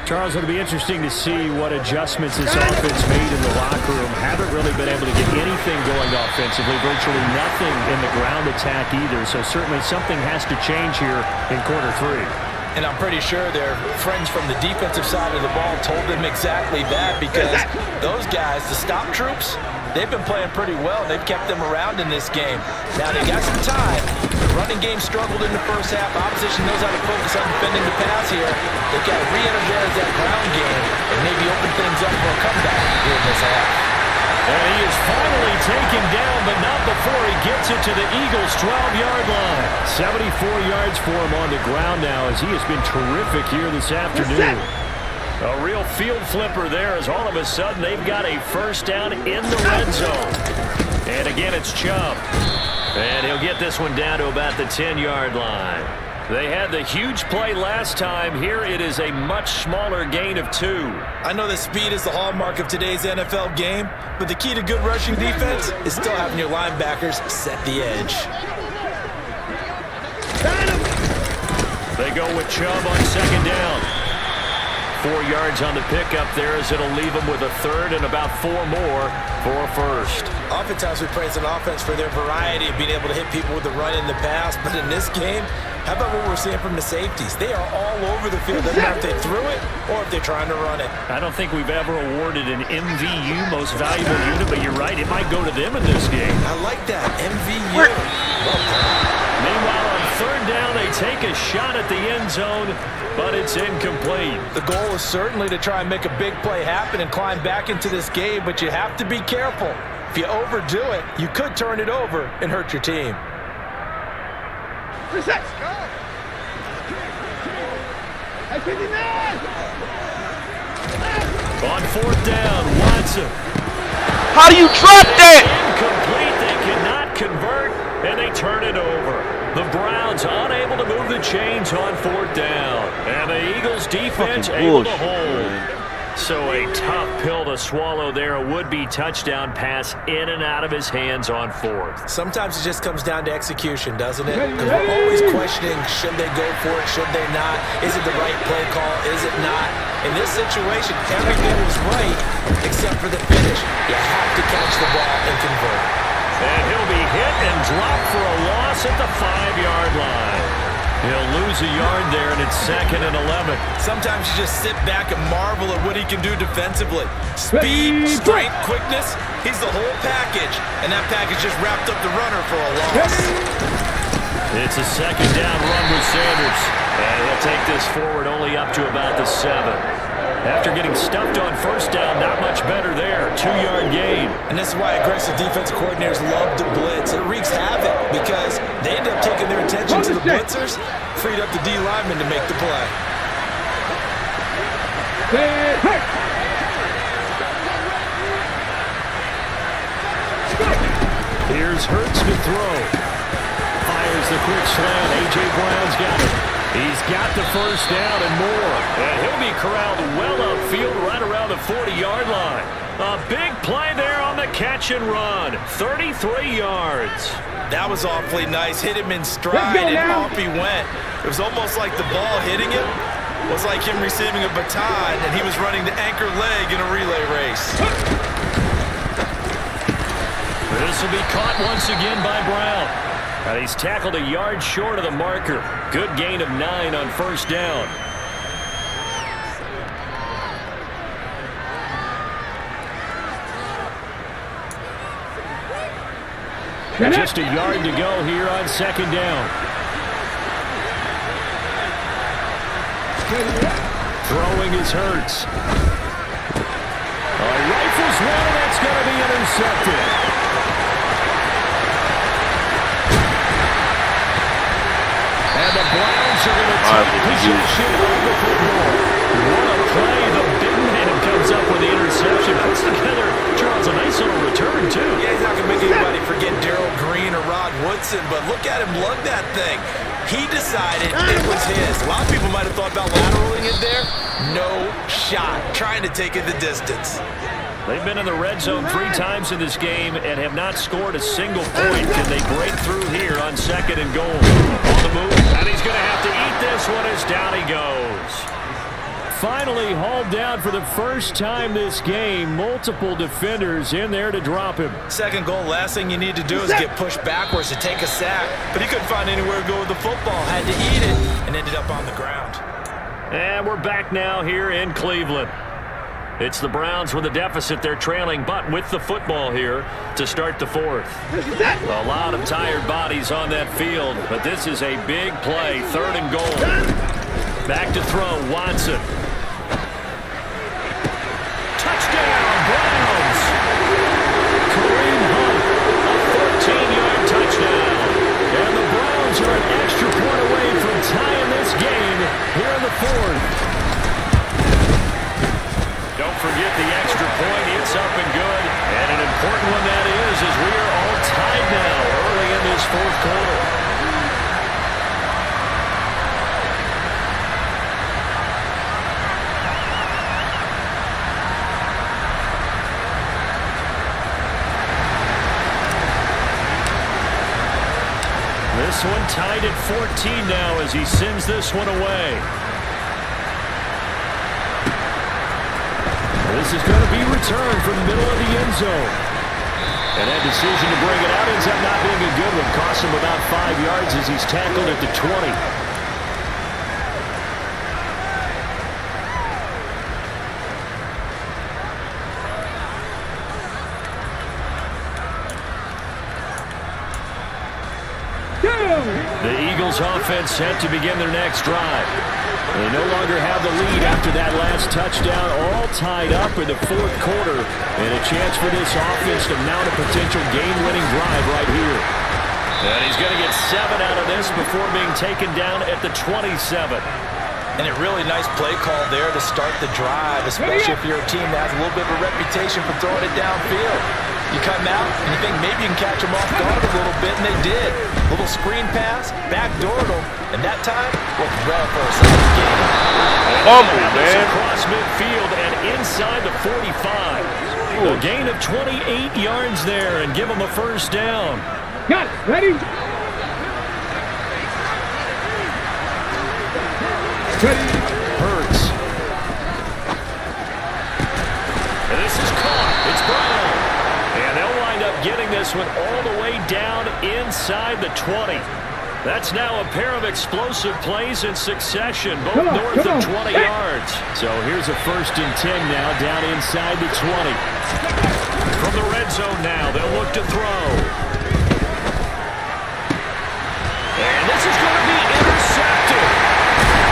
Charles, it'll be interesting to see what adjustments this offense made in the locker room. Haven't really been able to get anything going offensively, virtually nothing in the ground attack either. So certainly something has to change here in quarter three. And I'm pretty sure their friends from the defensive side of the ball told them exactly that, because those guys, the stop troops, they've been playing pretty well. They've kept them around in this game. Now they got some time. The running game struggled in the first half. Opposition knows how to focus on defending the pass here. They've got to re-energize that ground game and maybe open things up for a comeback here in this half. And he is finally taken down, but not before he gets it to the Eagles' 12-yard line. 74 yards for him on the ground now, as he has been terrific here this afternoon. A real field flipper there, as all of a sudden they've got a first down in the red zone. And again, it's Chubb. And he'll get this one down to about the 10-yard line. They had the huge play last time. Here it is a much smaller gain of 2. I know that speed is the hallmark of today's NFL game, but the key to good rushing defense is still having your linebackers set the edge. They go with Chubb on second down. 4 yards on the pickup there, as it'll leave them with a third and about 4 more for a first. Oftentimes we praise an offense for their variety of being able to hit people with the run and the pass, but in this game, how about what we're seeing from the safeties? They are all over the field. Doesn't matter if they threw it or if they're trying to run it. I don't think we've ever awarded an MVU, most valuable unit, but you're right, it might go to them in this game. I like that, MVU. Meanwhile, on third down, they take a shot at the end zone, but it's incomplete. The goal is certainly to try and make a big play happen and climb back into this game, but you have to be careful. If you overdo it, you could turn it over and hurt your team. On fourth down, Watson. How do you drop that? Incomplete. They cannot convert, and they turn it over. The Browns unable to move the chains on fourth down. And the Eagles defense able to hold. So a tough pill to swallow there. A would-be touchdown pass in and out of his hands on fourth. Sometimes it just comes down to execution, doesn't it? Because we're always questioning, should they go for it, should they not? Is it the right play call, is it not? In this situation, everything was right except for the finish. You have to catch the ball and convert. And he'll be hit and dropped for a loss at the 5-yard line. He'll lose a yard there, and it's 2nd and 11. Sometimes you just sit back and marvel at what he can do defensively. Speed, strength, quickness, he's the whole package. And that package just wrapped up the runner for a loss. It's a second down run with Sanders. And he'll take this forward only up to about the 7. After getting stuffed on first down, not much better there. 2-yard gain. And this is why aggressive defensive coordinators love to blitz. It wreaks havoc because they end up taking their attention to the blitzers, freed up the D lineman to make the play. Here's Hurts to throw. fires the quick slant. A.J. Brown's got it. He's got the first down and more. And he'll be corralled well upfield right around the 40-yard line. A big play there on the catch and run. 33 yards. That was awfully nice. Hit him in stride, and off he went. It was almost like the ball hitting him was like him receiving a baton, and he was running the anchor leg in a relay race. This will be caught once again by Brown. And he's tackled a yard short of the marker. Good gain of 9 on first down. Just a yard to go here on second down. Throwing is Hurts. Rifles one, that's going to be intercepted. And the Browns are going to take possession of the football. What a play. The big man comes up with the interception. Puts together, Charles, a nice little return, too. Yeah, he's not going to make anybody forget Darrell Green or Rod Woodson, but look at him lug that thing. He decided it was his. A lot of people might have thought about lateraling it there. No shot. Trying to take it the distance. They've been in the red zone 3 times in this game and have not scored a single point. Can they break through here on second and goal? On the move, and he's going to have to eat this one as down he goes. Finally hauled down for the first time this game. Multiple defenders in there to drop him. Second goal, last thing you need to do is get pushed backwards to take a sack. But he couldn't find anywhere to go with the football. Had to eat it and ended up on the ground. And we're back now here in Cleveland. It's the Browns with a deficit. They're trailing, but with the football here to start the fourth. A lot of tired bodies on that field, but this is a big play. Third and goal. Back to throw, Watson. Touchdown, Browns! Kareem Hunt, a 14-yard touchdown. And the Browns are an extra point away from tying this game here in the fourth. Don't forget the extra point. It's up and good. And an important one that is, as we are all tied now early in this fourth quarter. This one tied at 14 now as he sends this one away. This is going to be returned from the middle of the end zone. And that decision to bring it out ends up not being a good one. Costs him about 5 yards as he's tackled at the 20. The Eagles offense set to begin their next drive. They no longer have the lead after that last touchdown, all tied up in the fourth quarter, and a chance for this offense to mount a potential game-winning drive right here. And he's going to get 7 out of this before being taken down at the 27. And a really nice play call there to start the drive, especially if you're a team that has a little bit of a reputation for throwing it downfield. You come out and you think maybe you can catch them off guard a little bit, and they did. A little screen pass, backdoored them, and that time looked well for a second game. Fumble, man. Across midfield and inside the 45. A gain of 28 yards there and give them a first down. Got it. Ready? Hurts. And this is caught. It's Brown. And they'll wind up getting this one all the way down inside the 20. That's now a pair of explosive plays in succession, both north of 20 yards. So here's a 1st and 10 now down inside the 20. From the red zone now, they'll look to throw. And this is going to be intercepted.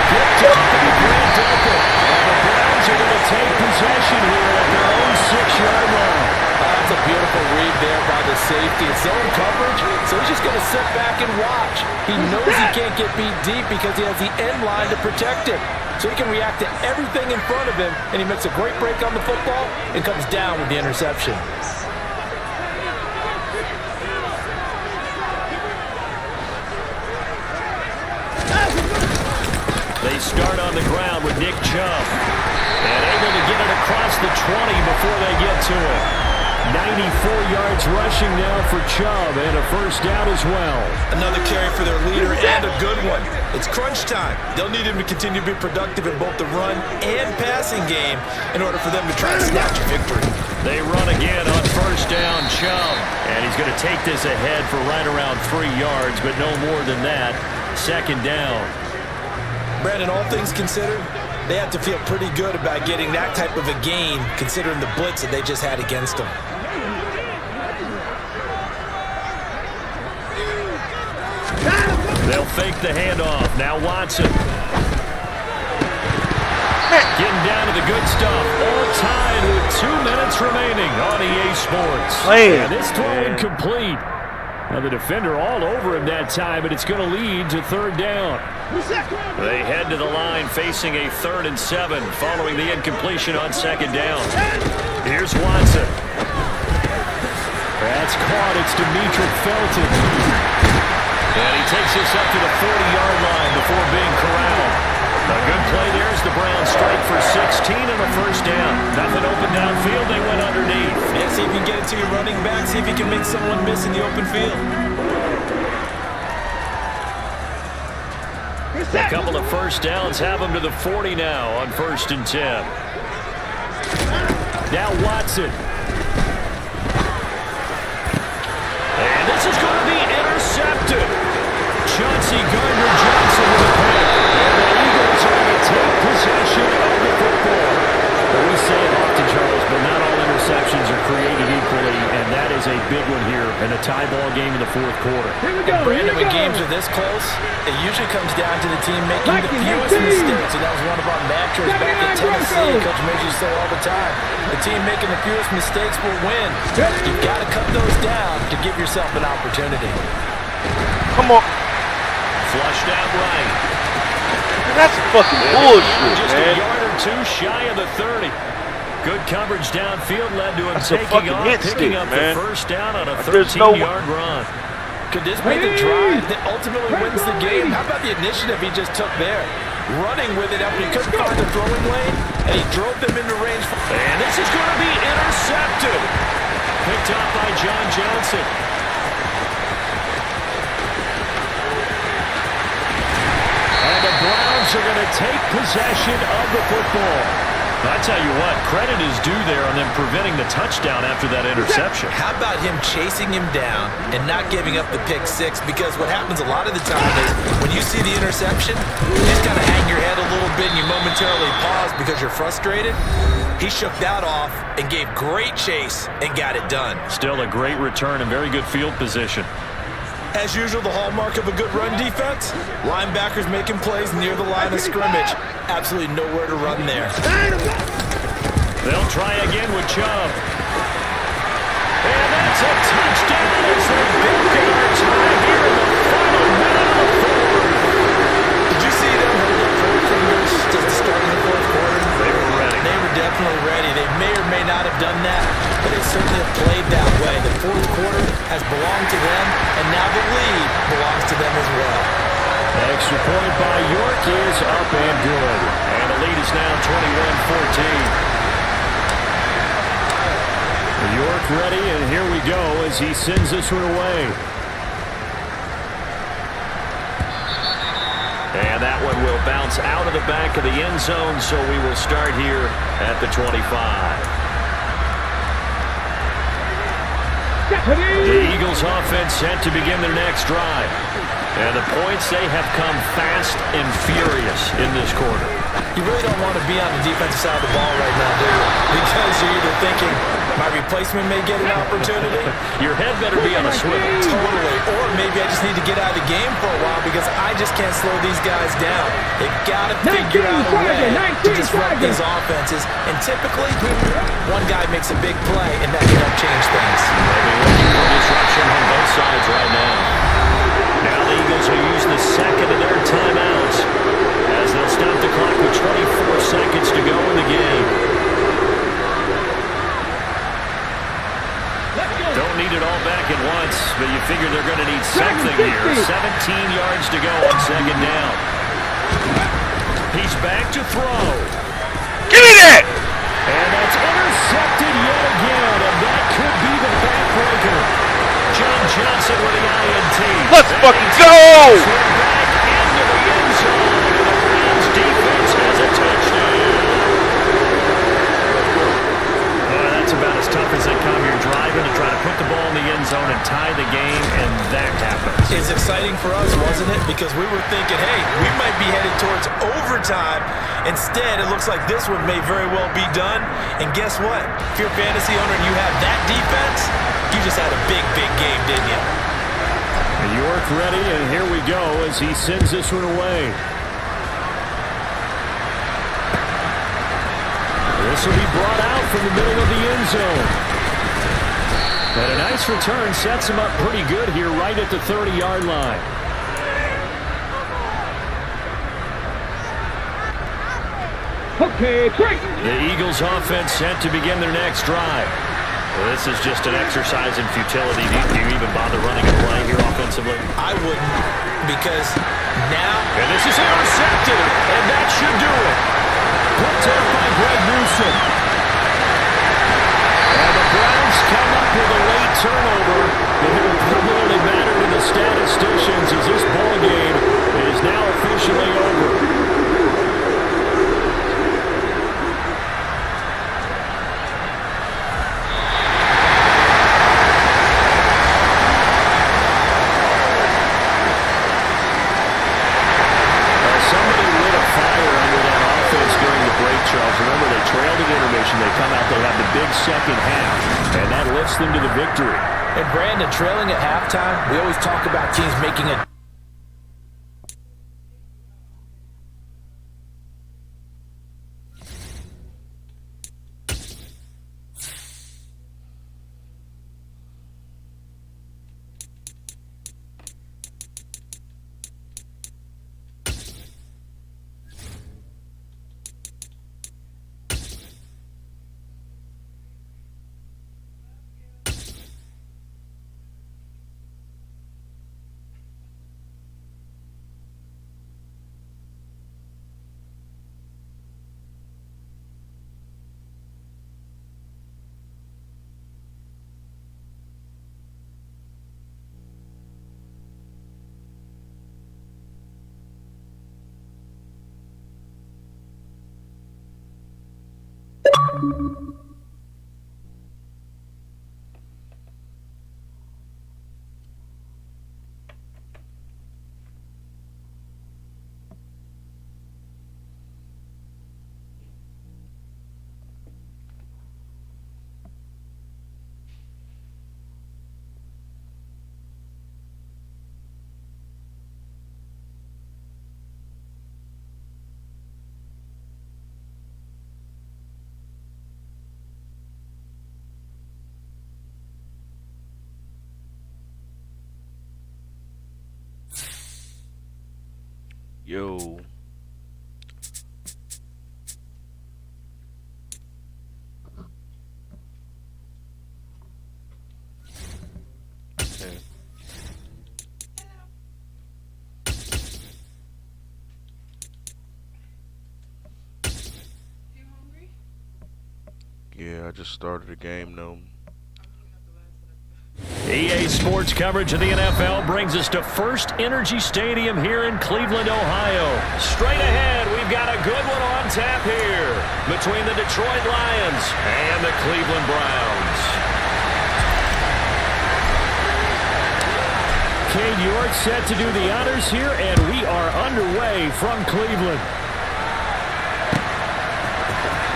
Picked up by Grant Delpit. And the Browns are going to take possession here at their own 6-yard line. That's a beautiful read there by the safety. It's zone coverage, so he's just going to sit back and watch. He knows he can't get beat deep because he has the end line to protect him. So he can react to everything in front of him, and he makes a great break on the football and comes down with the interception. They start on the ground with Nick Chubb. And able to get it across the 20 before they get to it. 94 yards rushing now for Chubb, and a first down as well. Another carry for their leader, and a good one. It's crunch time. They'll need him to continue to be productive in both the run and passing game in order for them to try and snatch a victory. They run again on first down, Chubb. And he's going to take this ahead for right around 3 yards, but no more than that. Second down. Brandon, all things considered, they have to feel pretty good about getting that type of a gain, considering the blitz that they just had against them. They'll fake the handoff. Now Watson. Getting down to the good stuff. All tied with 2 minutes remaining on EA Sports. And this throw incomplete. Now the defender all over him that time, but it's going to lead to third down. They head to the line facing a 3rd and 7 following the incompletion on second down. Here's Watson. That's caught. It's Demetric Felton. And he takes this up to the 40-yard line before being corralled. A good play there as the Browns strike for 16 and a first down. Nothing open downfield. They went underneath. Yeah, see if you can get it to your running back. See if you can make someone miss in the open field. A couple of first downs have them to the 40 now on 1st and 10. Now Watson. And this is going to be intercepted. Chauncey Gardner-Johnson with a pick. And the Eagles are going to take possession of the football. We say it often, Charles, but not all interceptions are created equally, and that is a big one here in a tie ball game in the 4th quarter. And Brandon, when games are this close, it usually comes down to the team making the fewest mistakes. And that was one of our mantras back at Tennessee. Coach Major used to say all the time, the team making the fewest mistakes will win. You've got to cut those down to give yourself an opportunity. Come on. Flushed out right. Man, that's fucking bullshit, just man. A yard or two shy of the 30. Good coverage downfield led to him That's a taking fucking off, hit picking stick, up man. the first down on a There's no 13-yard run. Could this be the drive that ultimately wins the game? How about the initiative he just took there? Running with it after he couldn't find the throwing lane, and he drove them into range. And this is going to be intercepted. Picked up by John Johnson. And the Browns are going to take possession of the football. I tell you what, credit is due there on them preventing the touchdown after that interception. How about him chasing him down and not giving up the pick six? Because what happens a lot of the time is when you see the interception, you just kind of hang your head a little bit and you momentarily pause because you're frustrated. He shook that off and gave great chase and got it done. Still a great return and very good field position. As usual, the hallmark of a good run defense, linebackers making plays near the line of scrimmage. Absolutely nowhere to run there. They'll try again with Chubb. And that's a touchdown as they're building our tie here in the final minute of the 4th. Did you see them hold up 4 fingers to start in the 4th quarter? They were ready. They were definitely ready. They may or may not have done that, but they certainly have played that way. The 4th quarter has belonged to them, and now the lead belongs to them as well. Extra point by York is up and good. And the lead is now 21-14. York ready, and here we go as he sends this one away. And that one will bounce out of the back of the end zone, so we will start here at the 25. The Eagles offense set to begin their next drive. And the points, they have come fast and furious in this quarter. You really don't want to be on the defensive side of the ball right now, do you? Because you're either thinking, my replacement may get an opportunity. Your head better be on a swivel. Totally. Or maybe I just need to get out of the game for a while because I just can't slow these guys down. They've got to figure out a way to disrupt these offenses. And typically, one guy makes a big play, and that can help change things. They'll be looking for disruption on both sides right now. Now the Eagles will use the second of their timeouts as they'll stop the clock with 24 seconds to go in the game. Don't need it all back at once, but you figure they're going to need something here. 17 yards to go on second down. He's back to throw. Give me that! And that's intercepted yet again, and that could be the backbreaker. John Johnson with the INT. Let's fucking go! Back into the end zone, and the Browns defense has a touchdown. That's about as tough as they come. You're driving to try to put the ball in the end zone and tie the game, and that happens. It's exciting for us, wasn't it? Because we were thinking, hey, we might be headed towards overtime. Instead, it looks like this one may very well be done. And guess what? If you're a fantasy owner and you have that defense, you just had a big, big game, didn't you? York ready, and here we go as he sends this one away. This will be brought out from the middle of the end zone. And a nice return sets him up pretty good here right at the 30-yard line. Okay, break. The Eagles offense set to begin their next drive. Well, this is just an exercise in futility. Do you even bother running a play here offensively? I wouldn't, because now... And this is intercepted, and that should do it. Put down by Greg Newsome. And the Browns come up with a late turnover. It will primarily matter to the statisticians as this ball game is now officially over. Remember, they trailed at intermission. They come out, they have the big second half, and that lifts them to the victory. And Brandon, trailing at halftime, we always talk about teams making a... Yo. Okay. Yeah, I just started a game though. EA Sports coverage of the NFL brings us to First Energy Stadium here in Cleveland, Ohio. Straight ahead, we've got a good one on tap here between the Detroit Lions and the Cleveland Browns. Cade York set to do the honors here, and we are underway from Cleveland.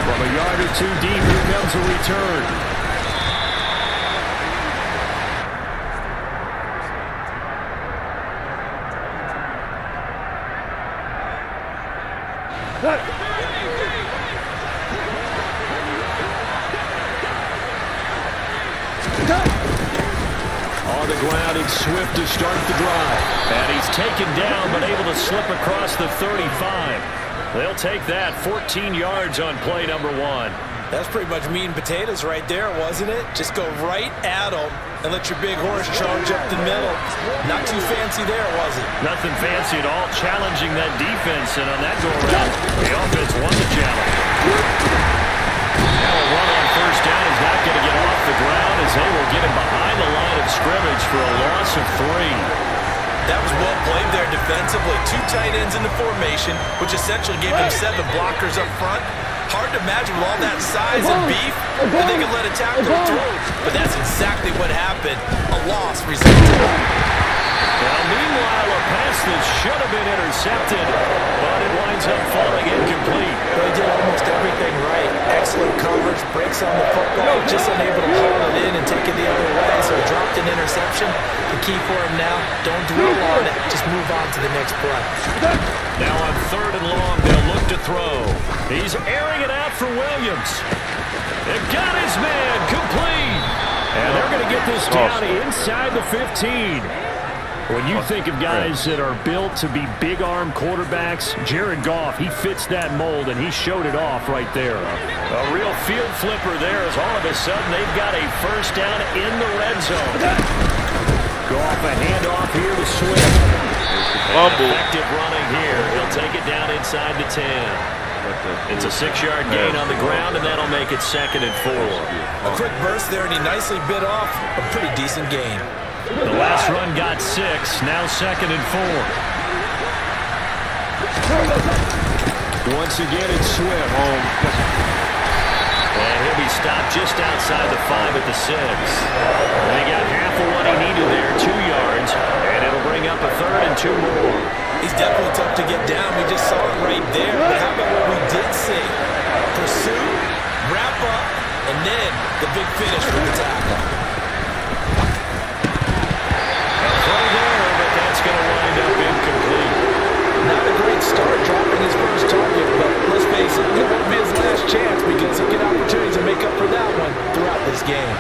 From a yard or two deep, here comes a return. On the ground, it's Swift to start the drive. And he's taken down, but able to slip across the 35. They'll take that 14 yards on play number one. That's pretty much meat and potatoes right there, wasn't it? Just go right at them and let your big horse charge up the middle. Not too fancy there, was it? Nothing fancy at all, challenging that defense, and on that go-around, the offense won the challenge. Now a run on first down is not going to get off the ground as they will get him behind the line of scrimmage for a loss of 3. That was well played there defensively. 2 tight ends in the formation, which essentially gave them 7 blockers up front. Hard to imagine with all that size and beef that they could let a tackle through. But that's exactly what happened. A loss resulted. Well, meanwhile, a pass that should have been intercepted, but it winds up falling incomplete. They did almost everything right. Excellent coverage, breaks on the football, just unable to haul it in and take it the other way, so he dropped an interception. The key for him now, don't dwell on it, just move on to the next play. Now on 3rd and long, they'll look to throw. He's airing it out for Williams. It got his man complete. And they're going to get this down inside the 15. When you think of guys that are built to be big-arm quarterbacks, Jared Goff, he fits that mold, and he showed it off right there. A real field flipper there as all of a sudden they've got a first down in the red zone. Goff, a handoff here to Swift. Effective running here. He'll take it down inside the 10. It's a 6-yard gain on the ground, and that'll make it 2nd and 4. A quick burst there, and he nicely bit off a pretty decent gain. The last run got 6, now 2nd and 4. Once again, it's Swift. And he'll be stopped just outside the 5 at the 6. They got half of what he needed there, 2 yards, and it'll bring up a 3rd and 2 more. He's definitely tough to get down. We just saw it right there. But how about what we did see? Pursue, wrap up, and then the big finish with the tackle. But that's going to wind up incomplete. Not a great start dropping his first target, but let's face it, it won't be his last chance because he'll get opportunities to make up for that one throughout this game.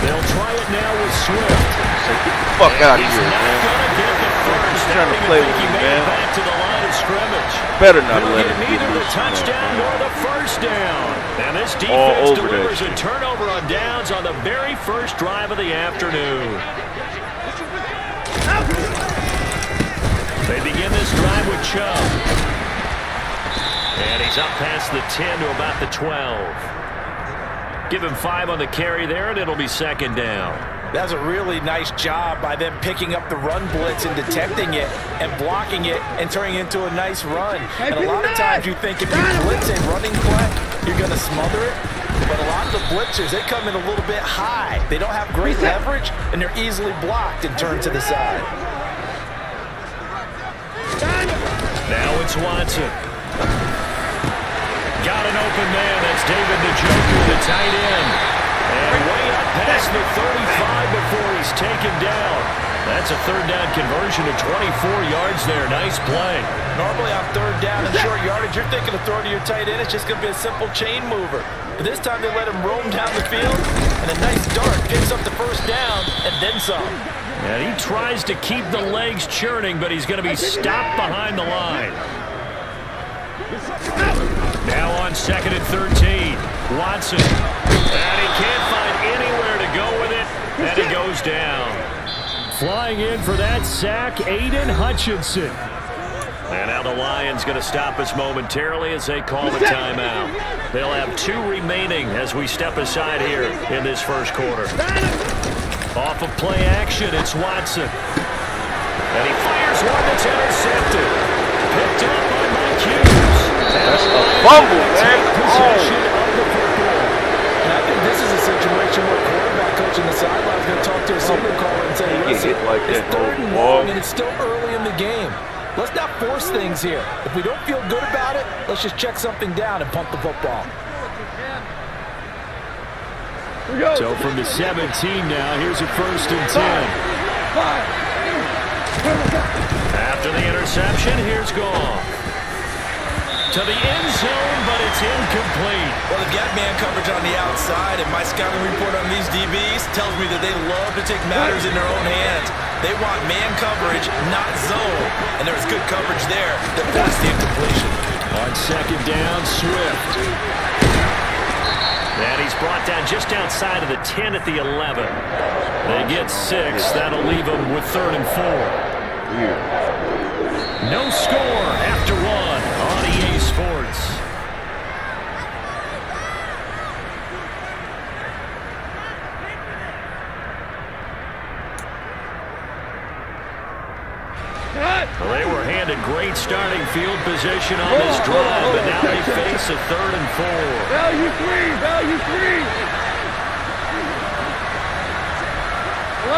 They'll try it now with Swift. Get the fuck out of here, man. He's not going to get the first. He's trying to play with me, man. Back to the line of scrimmage. Better not He'll let get him do neither the this, touchdown man. nor the first down. And this defense delivers a turnover on downs on the very first drive of the afternoon. They begin this drive with Chubb. And he's up past the 10 to about the 12. Give him 5 on the carry there, and it'll be 2nd down. That's a really nice job by them picking up the run blitz and detecting it and blocking it and turning it into a nice run. And a lot of times you think if you blitz a running play, you're going to smother it. But a lot of the blitzers, they come in a little bit high. They don't have great leverage, and they're easily blocked and turned to the side. Now it's Watson. Got an open man. That's David Njoku, the tight end. And way up past the 35 before he's taken down. That's a 3rd down conversion of 24 yards there. Nice play. Normally on 3rd down and short yardage, you're thinking of throwing to your tight end. It's just going to be a simple chain mover. But this time they let him roam down the field, and a nice dart picks up the first down and then some. And he tries to keep the legs churning, but he's going to be stopped behind the line. Now on 2nd and 13, Watson. And he can't find anywhere to go with it, and he goes down. Flying in for that sack, Aiden Hutchinson. And now the Lions going to stop us momentarily as they call the timeout. They'll have 2 remaining as we step aside here in this first quarter. Off of play action, it's Watson. And he fires one that's intercepted. Picked up by Mike Hughes. That's a fumble, man. Possession of the football. And I think this is a situation where quarterback coach in the sideline is going to talk to a signal caller and say, listen, it's 3rd and long and it's still early in the game. Let's not force things here. If we don't feel good about it, let's just check something down and pump the football. So from the 17 now, here's a 1st and 10. After the interception, here's Goff. To the end zone, but it's incomplete. Well, they've got man coverage on the outside, and my scouting report on these DBs tells me that they love to take matters in their own hands. They want man coverage, not zone. And there was good coverage there that passed the incompletion. On second down, Swift. And he's brought down just outside of the 10 at the 11. They get 6. That'll leave them with 3rd and 4. No score after 1 on EA Sports. Well, they were handed great starting field position on this drive, but now they face a 3rd and 4. Value 3, value 3. 11.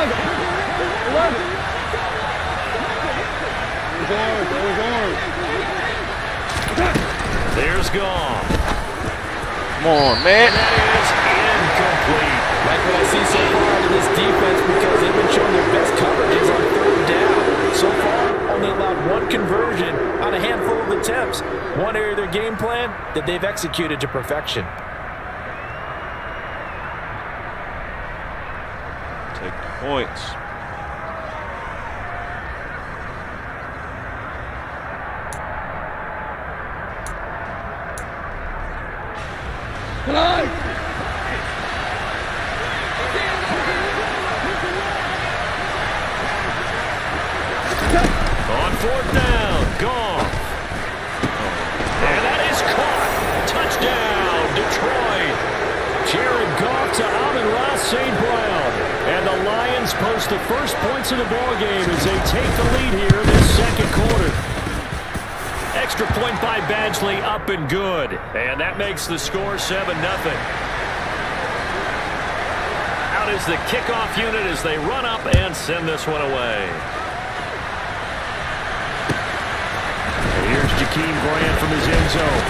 There's Goff. Come on, man. That is incomplete. Like what I see so far out of this defense, because they've been showing their best coverages on 3rd down. So far, only allowed 1 conversion on a handful of attempts. One area of their game plan that they've executed to perfection. Take the points. On 4th down, Goff. And that is caught. Touchdown, Detroit. Jared Goff to Amon-Ra St. Brown. And the Lions post the first points of the ballgame as they take the lead here in this second quarter. Extra point by Badgley, up and good. And that makes the score 7-0. Out is the kickoff unit as they run up and send this one away. Here's Jakeem Grant from his end zone.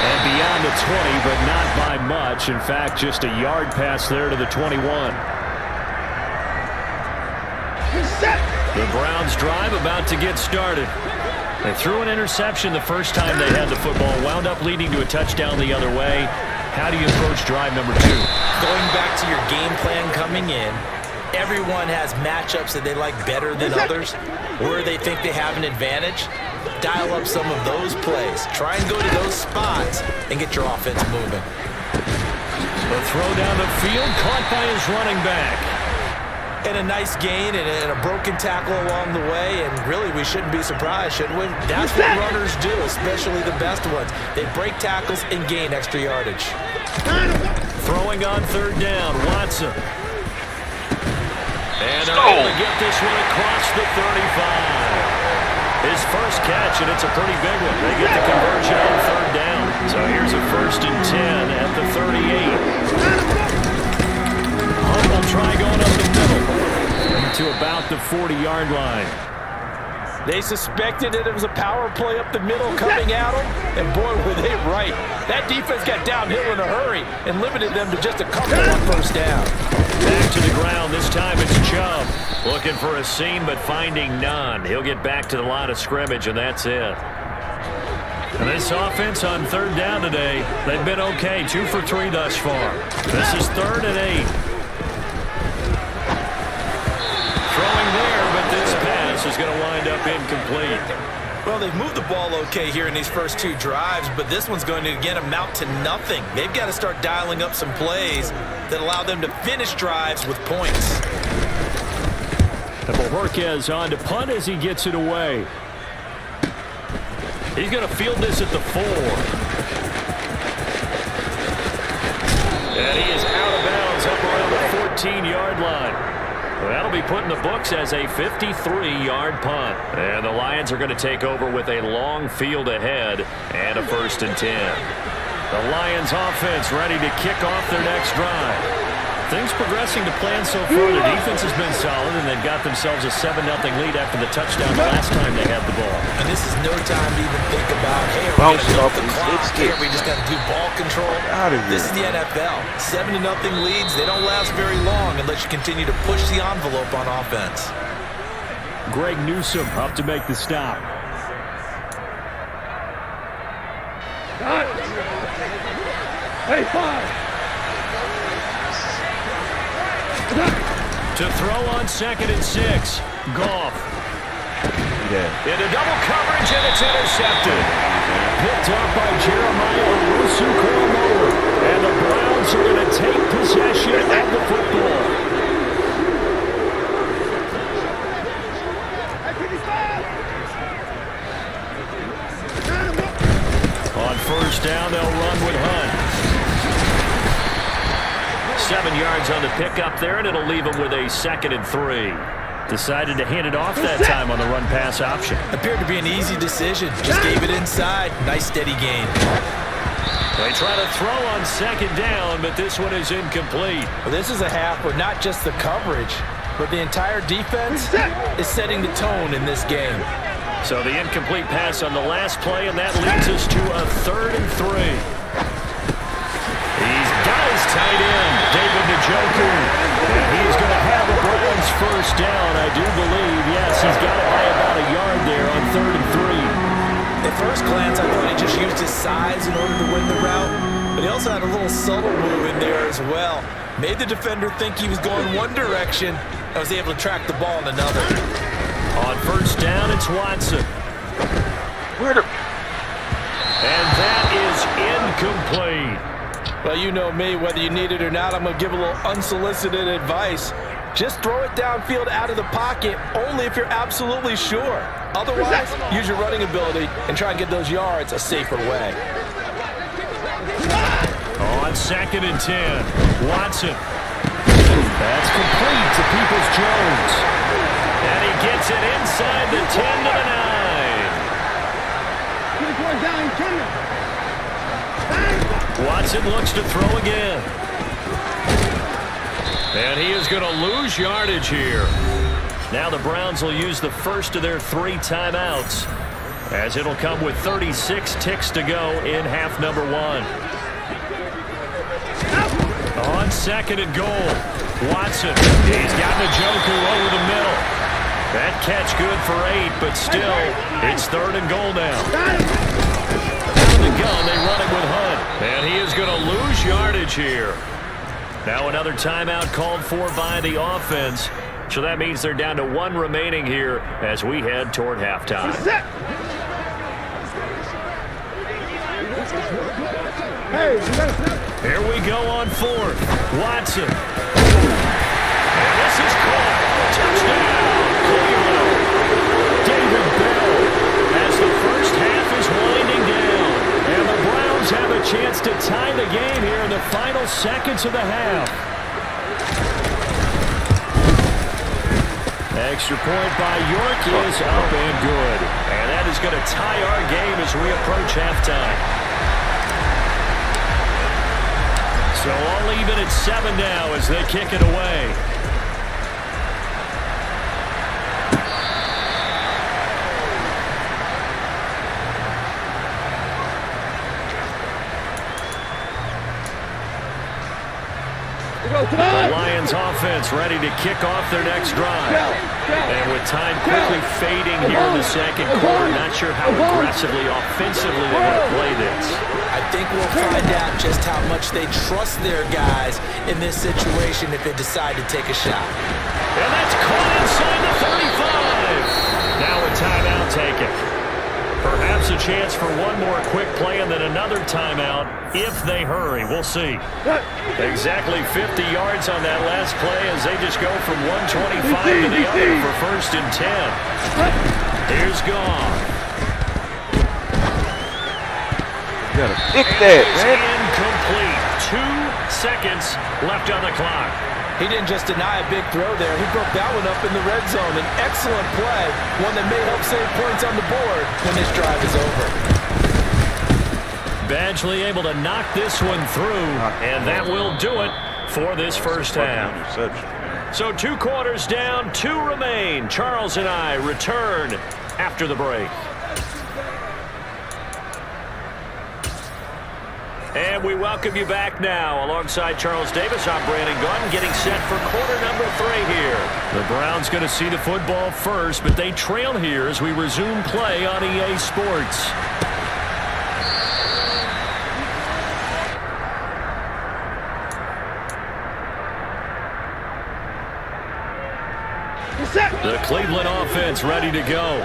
And beyond the 20, but not by much. In fact, just a yard pass there to the 21. The Browns drive about to get started. They threw an interception the first time they had the football, wound up leading to a touchdown the other way. How do you approach drive number 2? Going back to your game plan coming in, everyone has matchups that they like better than others, where they think they have an advantage. Dial up some of those plays. Try and go to those spots and get your offense moving. The throw down the field, caught by his running back. And a nice gain and a broken tackle along the way, and really we shouldn't be surprised, should we? That's what runners do, especially the best ones. They break tackles and gain extra yardage. Throwing on 3rd down, Watson. And they're able to get this one across the 35. His first catch, and it's a pretty big one. They get the conversion on 3rd down. So here's a 1st and 10 at the 38. Hunt will try going up the middle to about the 40-yard line. They suspected that it was a power play up the middle coming at them, and boy, were they right. That defense got downhill in a hurry and limited them to just a couple on 1st down. Back to the ground. This time it's Chubb. Looking for a seam, but finding none. He'll get back to the line of scrimmage, and that's it. And this offense on 3rd down today, they've been okay. 2 for 3 thus far. This is 3rd and 8. Throwing there, but this pass is going to wind up incomplete. Well, they've moved the ball okay here in these first 2 drives, but this one's going to, again, amount to nothing. They've got to start dialing up some plays that allow them to finish drives with points. And Bojorquez on to punt as he gets it away. He's going to field this at the 4. And he is out of bounds up around the 14-yard line. Well, that'll be put in the books as a 53-yard punt. And the Lions are going to take over with a long field ahead and a 1st and 10. The Lions offense ready to kick off their next drive. Things progressing to plan so far. The defense has been solid, and they've got themselves a 7-0 lead after the touchdown the last time they had the ball. And this is no time to even think about, hey, are we going to milk the clock? Here, we just got to do ball control. This is the NFL. 7-0 leads. They don't last very long unless you continue to push the envelope on offense. Greg Newsome up to make the stop. Hey, 5. To throw on 2nd and 6. Goff. Into double coverage, and it's intercepted. Picked up by Jeremiah Owusu-Koramoah. And the Browns are going to take possession of the football. On first down, they'll run with Hunt. 7 yards on the pickup there, and it'll leave them with a 2nd and 3. Decided to hand it off that time on the run-pass option. Appeared to be an easy decision. Just gave it inside. Nice steady gain. They try to throw on 2nd down, but this one is incomplete. Well, this is a half where not just the coverage, but the entire defense is setting the tone in this game. So the incomplete pass on the last play, and that leads us to a 3rd and 3. He's got his tight end, David Njoku. And he's going to have the Browns first down, I do believe. Yes, he's got it by about a yard there on 3rd and 3. At first glance, I thought he just used his size in order to win the route, but he also had a little subtle move in there as well. Made the defender think he was going one direction and was able to track the ball in another. On first down, it's Watson. And that is incomplete. Well, you know me, whether you need it or not, I'm going to give a little unsolicited advice. Just throw it downfield out of the pocket, only if you're absolutely sure. Otherwise, use your running ability and try and get those yards a safer way. On 2nd and 10, Watson. That's complete to Peoples-Jones. And he gets it inside the 10 to the 9. Watson looks to throw again. And he is going to lose yardage here. Now the Browns will use the first of their 3 timeouts, as it'll come with 36 ticks to go in half number 1. On 2nd and goal, Watson. He's got Njoku over the middle. That catch good for 8, but still, it's 3rd and goal now. Out of the gun, they run it with Hunt. And he is going to lose yardage here. Now another timeout called for by the offense. So that means they're down to 1 remaining here as we head toward halftime. Here we go on 4th. Watson. And this is caught. Touchdown, Cleveland. David Bell as the first half is winding down. And the Browns have a chance to tie the game here in the final seconds of the half. Extra point by York is up and good. And that is going to tie our game as we approach halftime. So all even at 7 now as they kick it away. The Lions offense ready to kick off their next drive. And with time quickly fading here in the second quarter, not sure how aggressively, offensively they want to play this. I think we'll find out just how much they trust their guys in this situation if they decide to take a shot. And that's caught inside the 35. Now a timeout taken. Perhaps a chance for one more quick play and then another timeout if they hurry. We'll see. Exactly 50 yards on that last play as they just go from 125 to the other for 1st and 10. Here's Goff. You gotta pick that, man. Incomplete. 2 seconds left on the clock. He didn't just deny a big throw there. He broke that one up in the red zone. An excellent play, one that may help save points on the board when this drive is over. Badgley able to knock this one through, and that will do it for this first half. So 2 quarters down, 2 remain. Charles and I return after the break. And we welcome you back now. Alongside Charles Davis, I'm Brandon Gaudin, getting set for quarter number 3 here. The Browns going to see the football first, but they trail here as we resume play on EA Sports. The Cleveland offense ready to go.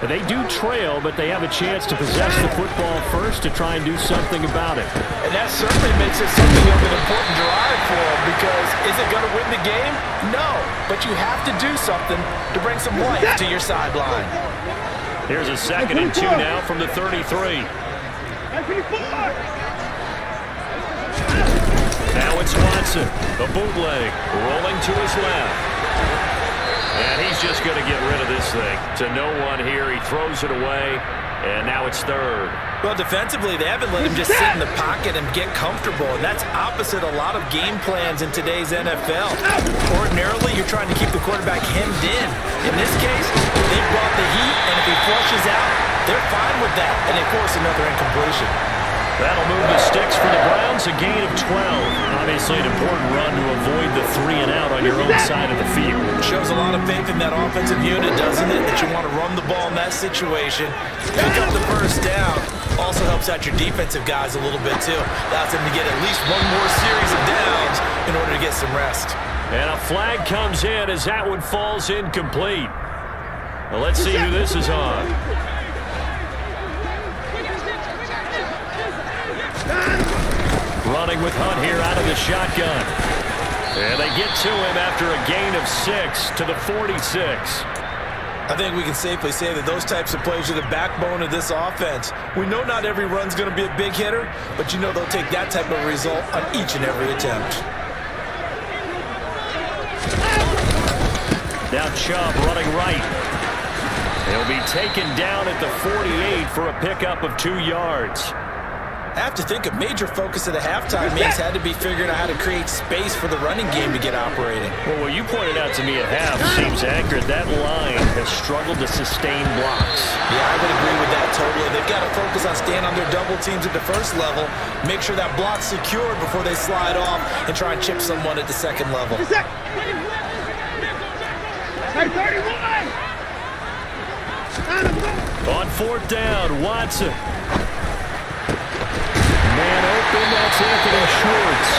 They do trail, but they have a chance to possess the football first to try and do something about it. And that certainly makes it something of an important drive for them, because is it going to win the game? No, but you have to do something to bring some life to your sideline. Here's a 2nd and 2 now from the 33. Now it's Watson, the bootleg, rolling to his left. And he's just going to get rid of this thing. To no one here, he throws it away, and now it's 3rd. Well, defensively, they haven't let him just sit in the pocket and get comfortable, and that's opposite a lot of game plans in today's NFL. Ordinarily, you're trying to keep the quarterback hemmed in. In this case, they brought the heat, and if he flushes out, they're fine with that, and they force another incompletion. That'll move the sticks for the Browns, a gain of 12. Obviously an important run to avoid the 3 and out on your own side of the field. Shows a lot of faith in that offensive unit, doesn't it? That you want to run the ball in that situation. Pick up the first down. Also helps out your defensive guys a little bit too. Allows them to get at least one more series of downs in order to get some rest. And a flag comes in as that one falls incomplete. Well, let's see who this is on. Running with Hunt here out of the shotgun. And they get to him after a gain of 6 to the 46. I think we can safely say that those types of plays are the backbone of this offense. We know not every run's going to be a big hitter, but you know they'll take that type of result on each and every attempt. Now Chubb running right. He'll be taken down at the 48 for a pickup of 2 yards. I have to think a major focus of the halftime means had to be figuring out how to create space for the running game to get operating. Well, what you pointed out to me at half seems accurate. That line has struggled to sustain blocks. Yeah, I would agree with that totally. They've got to focus on staying on their double teams at the first level, make sure that block's secured before they slide off and try and chip someone at the second level. Hey, 31! On 4th down, Watson. Man open, that's Anthony Schwartz.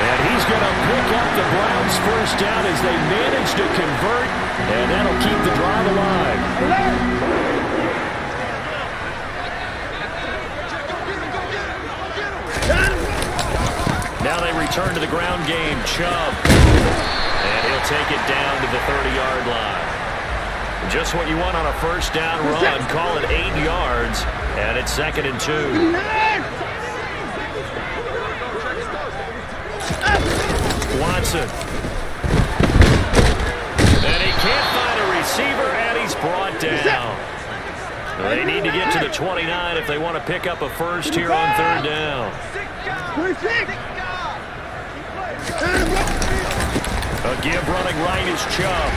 And he's going to pick up the Browns' first down as they manage to convert, and that'll keep the drive alive. Now they return to the ground game. Chubb. And he'll take it down to the 30-yard line. Just what you want on a first down run. Call it 8 yards, and it's 2nd and 2. Watson. And he can't find a receiver, and he's brought down. They need to get to the 29 if they want to pick up a first here on 3rd down. A give running right is Chubb.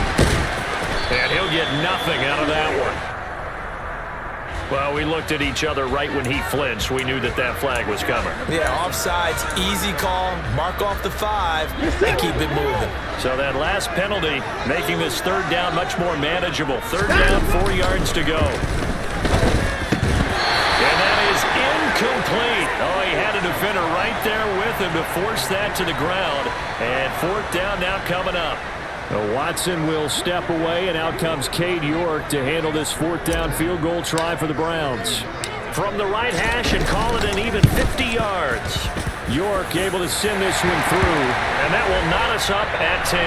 And he'll get nothing out of that one. Well, we looked at each other right when he flinched. We knew that that flag was coming. Yeah, offsides, easy call, mark off the 5, and keep it moving. So that last penalty making this 3rd down much more manageable. 3rd down, 4 yards to go. And that is incomplete. Oh, he had a defender right there with him to force that to the ground. And 4th down now coming up. Watson will step away, and out comes Cade York to handle this 4th down field goal try for the Browns. From the right hash and call it an even 50 yards. York able to send this one through, and that will knot us up at 10.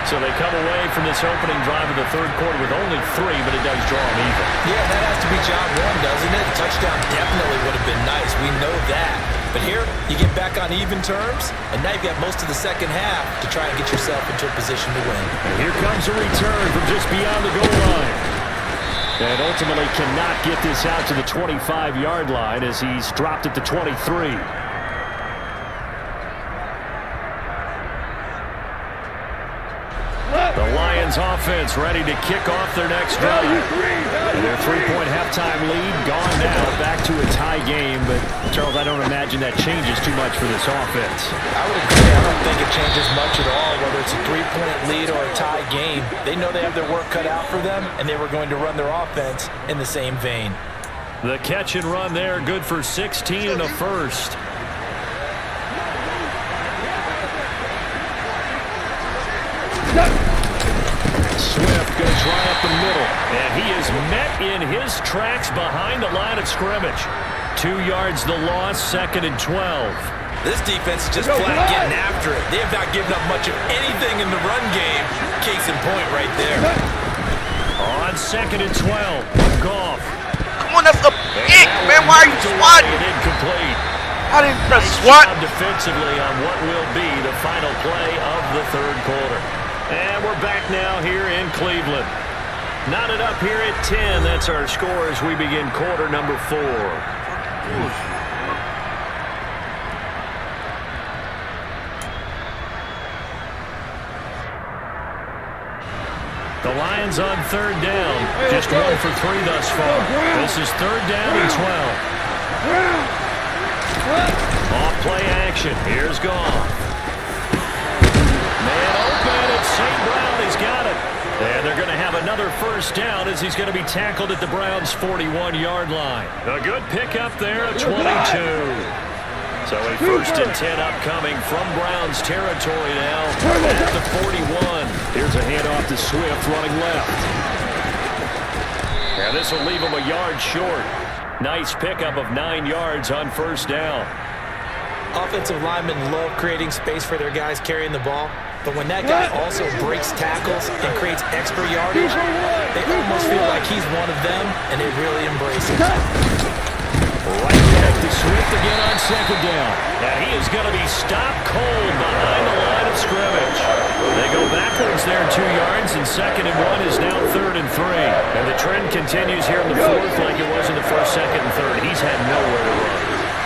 So they come away from this opening drive of the 3rd quarter with only 3, but it does draw them even. Yeah, that has to be job one, doesn't it? A touchdown definitely would have been nice. We know that. But here, you get back on even terms, and now you've got most of the second half to try and get yourself into a position to win. And here comes a return from just beyond the goal line. And ultimately cannot get this out to the 25-yard line as he's dropped at the 23. The Lions offense ready to kick off their next drive. Their 3-point halftime lead gone now, back to a tie game. But, Charles, I don't imagine that changes too much for this offense. I would agree. I don't think it changes much at all, whether it's a 3-point lead or a tie game. They know they have their work cut out for them, and they were going to run their offense in the same vein. The catch and run there, good for 16 and a first. Swift goes right up the middle. And he is met in his tracks behind the line of scrimmage. 2 yards the loss, 2nd and 12. This defense is just flat getting after it. They have not given up much of anything in the run game. Case in point right there. On 2nd and 12, Goff. Come on, that's a pick, man. Why are you swatting? Incomplete. I didn't press Nice SWAT. job defensively on what will be the final play of the 3rd quarter. And we're back now here in Cleveland. Knotted up here at 10. That's our score as we begin quarter number 4. The Lions on 3rd down. Just 1 for 3 thus far. This is 3rd down and 12. Off play action. Here's Goff. Man open. It's St. Brown. He's got it. And they're going to have another 1st down as he's going to be tackled at the Browns' 41-yard line. A good pickup there at 22. So a 1st and 10 upcoming from Browns territory now at the 41. Here's a handoff to Swift running left. And this will leave him a yard short. Nice pickup of 9 yards on 1st down. Offensive linemen love creating space for their guys carrying the ball, but when that guy also breaks tackles and creates extra yardage, they almost feel like he's one of them, and they really embrace it. Right back to Swift again on 2nd down. And he is going to be stopped cold behind the line of scrimmage. They go backwards there 2 yards, and 2nd and 1 is now 3rd and 3. And the trend continues here in the 4th like it was in the 1st, 2nd, and 3rd. He's had nowhere to run.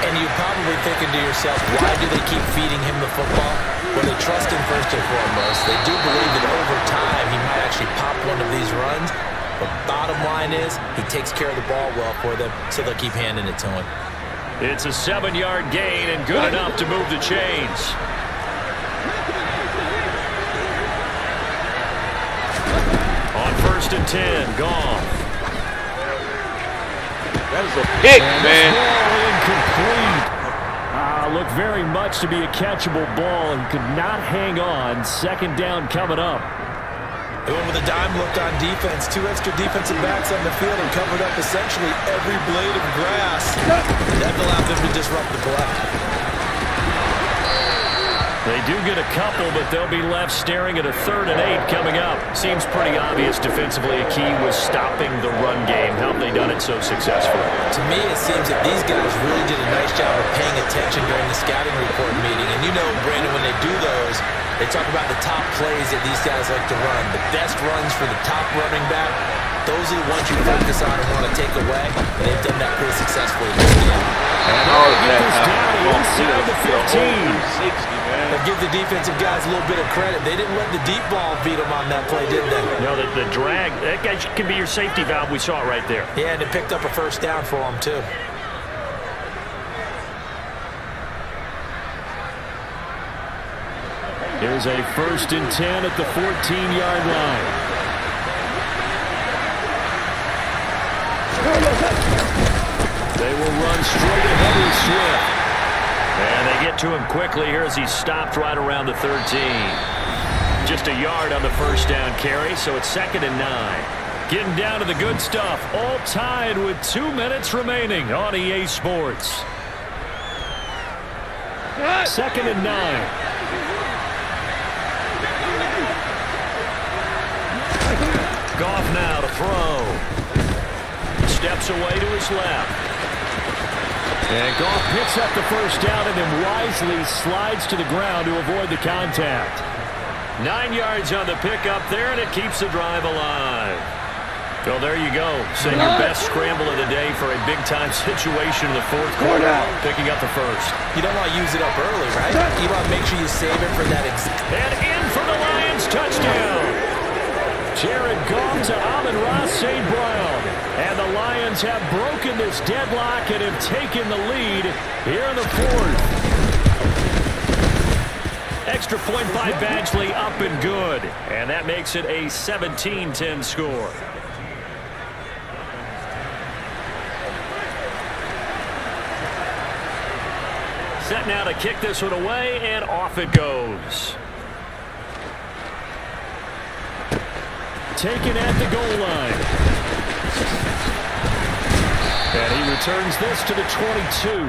And you're probably thinking to yourself, why do they keep feeding him the football? Well, they trust him first and foremost. They do believe that over time he might actually pop one of these runs. But bottom line is, he takes care of the ball well for them, so they'll keep handing it to him. It's a 7-yard gain and good enough to move the chains. On 1st and 10, Goff. That is a pick, man. Incomplete. Looked very much to be a catchable ball and could not hang on. 2nd down coming up. They went with a dime look on defense. 2 extra defensive backs on the field and covered up essentially every blade of grass. That allowed them to disrupt the play. They do get a couple, but they'll be left staring at a 3rd and 8 coming up. Seems pretty obvious defensively a key was stopping the run game. How have they done it so successfully? To me, it seems that these guys really did a nice job of paying attention during the scouting report meeting. And you know, Brandon, when they do those, they talk about the top plays that these guys like to run. The best runs for the top running back, those are the ones you focus on and want to take away. And they've done that pretty successfully in this game. And all of that inside the 15. 60, man. But give the defensive guys a little bit of credit. They didn't let the deep ball beat them on that play, did they? No, the drag, that guy can be your safety valve. We saw it right there. Yeah, and it picked up a 1st down for them, too. Here's a 1st and 10 at the 14-yard line. They will run straight ahead with Swift. And they get to him quickly here as he's stopped right around the 13. Just a yard on the 1st down carry, so it's 2nd and 9. Getting down to the good stuff, all tied with 2 minutes remaining on EA Sports. 2nd and 9. Goff now to throw. Steps away to his left. And Goff picks up the 1st down and then wisely slides to the ground to avoid the contact. 9 yards on the pickup there, and it keeps the drive alive. Well, there you go. Say your best scramble of the day for a big-time situation in the 4th quarter, picking up the 1st. You don't want to use it up early, right? You want to make sure you save it for that. And in for the Lions touchdown. Jared Goff to Amon-Ra St. Brown. And the Lions have broken this deadlock and have taken the lead here in the 4th. Extra point by Badgley up and good. And that makes it a 17-10 score. Set now to kick this one away, and off it goes. taken at the goal line. And he returns this to the 22.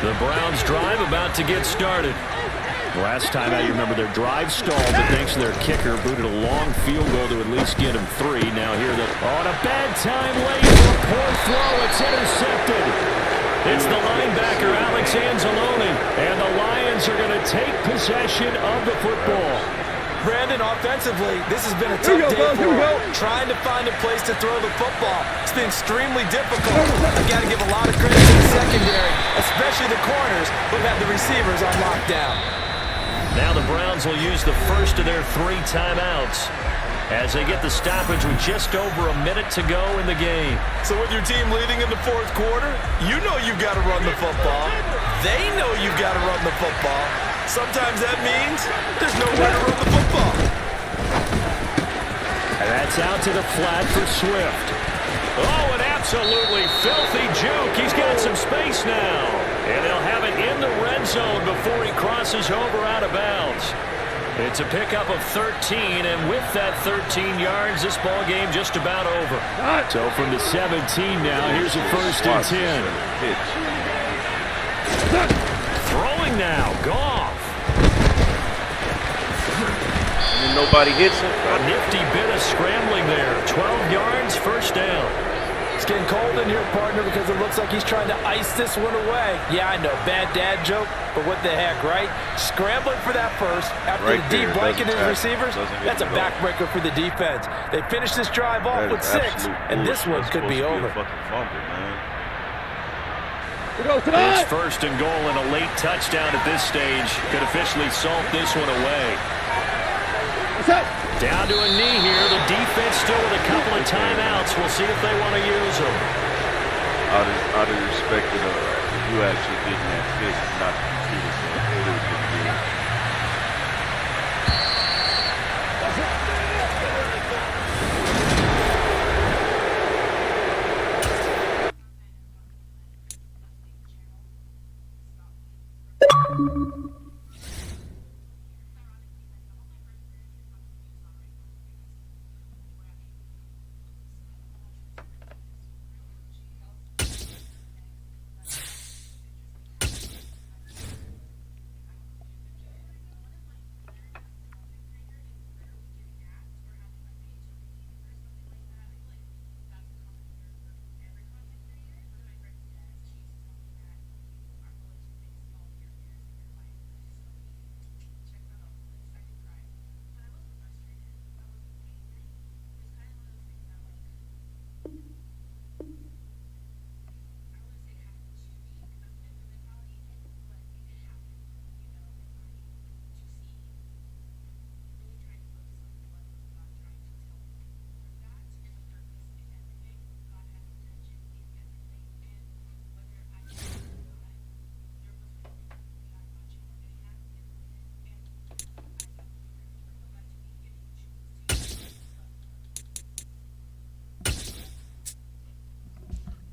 The Browns drive about to get started. Last time out, you remember their drive stalled, but thanks to their kicker, booted a long field goal to at least get him 3. Now here on a bad time late, a poor throw, it's intercepted. It's the linebacker, Alex Anzalone, and the Lions are going to take possession of the football. Brandon, offensively, this has been a tough day for him. Trying to find a place to throw the football. It's been extremely difficult. I've got to give a lot of credit to the secondary, especially the corners who've had the receivers on lockdown. Now the Browns will use the first of their 3 timeouts as they get the stoppage with just over a minute to go in the game. So with your team leading in the 4th quarter, you know you've got to run the football. They know you've got to run the football. Sometimes that means there's nowhere to run the football. And that's out to the flat for Swift. Oh, an absolutely filthy juke. He's got some space now. And they'll have it in the red zone before he crosses over out of bounds. It's a pickup of 13, and with that 13 yards, this ball game just about over. So from the 17 now, here's a 1st and 10. Throwing now, Goff. And nobody hits him. A nifty bit of scrambling there. 12 yards, 1st down. It's getting cold in here, partner, because it looks like he's trying to ice this one away. Yeah, I know, bad dad joke, but what the heck, right? Scrambling for that first after right the deep blanket his receivers, that's a backbreaker for the defense. They finished this drive off with 6, and this one could be over. It's 1st and goal and a late touchdown at this stage could officially salt this one away. Down to a knee here. The defense still with a couple of timeouts. We'll see if they want to use them. Out of respect to who actually did that pick, not the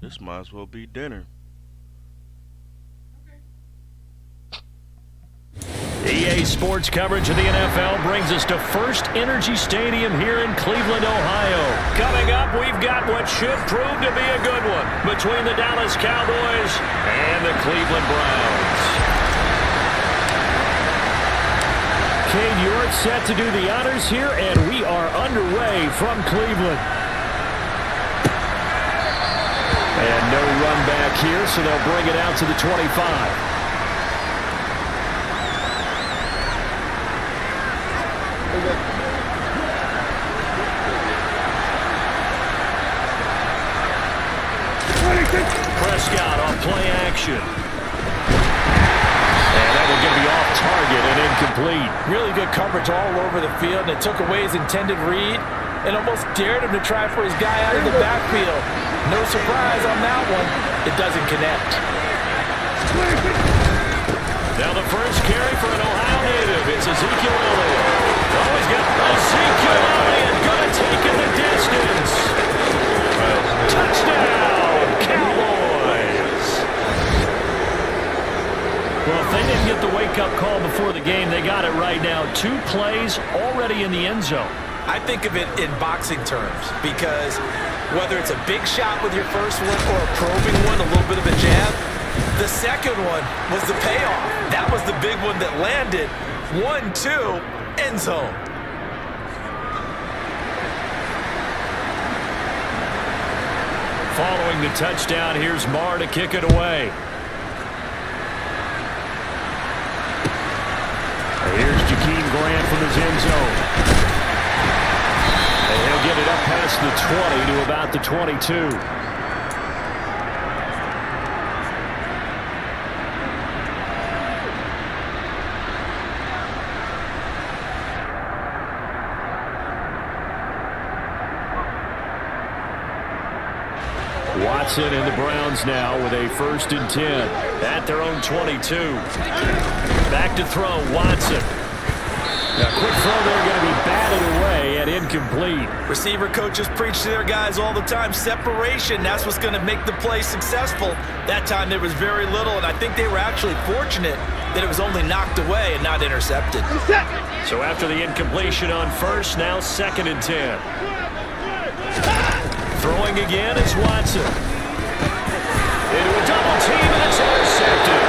This might as well be dinner. EA Sports coverage of the NFL brings us to First Energy Stadium here in Cleveland, Ohio. Coming up, we've got what should prove to be a good one between the Dallas Cowboys and the Cleveland Browns. Cade York set to do the honors here, and we are underway from Cleveland. And no run back here, so they'll bring it out to the 25. Prescott on play action. And that will get me off target and incomplete. Really good coverage all over the field, and it took away his intended read and almost dared him to try for his guy out of the backfield. No surprise on that one. It doesn't connect. Now the first carry for an Ohio native. It's Ezekiel Elliott. Oh, he's got Ezekiel Elliott going to take it the distance. Touchdown, Cowboys. Well, if they didn't get the wake-up call before the game, they got it right now. 2 plays already in the end zone. I think of it in boxing terms because whether it's a big shot with your first one or a probing one, a little bit of a jab, the second one was the payoff. That was the big one that landed. 1-2, end zone. Following the touchdown, here's Marr to kick it away. Here's Jakeem Grant from his end zone. And he'll get it up past the 20 to about the 22. Watson and the Browns now with a 1st and 10 at their own 22. Back to throw, Watson. Now, quick throw there, going to be batted away and incomplete. Receiver coaches preach to their guys all the time. Separation, that's what's going to make the play successful. That time there was very little, and I think they were actually fortunate that it was only knocked away and not intercepted. So after the incompletion on 1st, now 2nd and 10. Throwing again is Watson. Into a double team, and it's intercepted.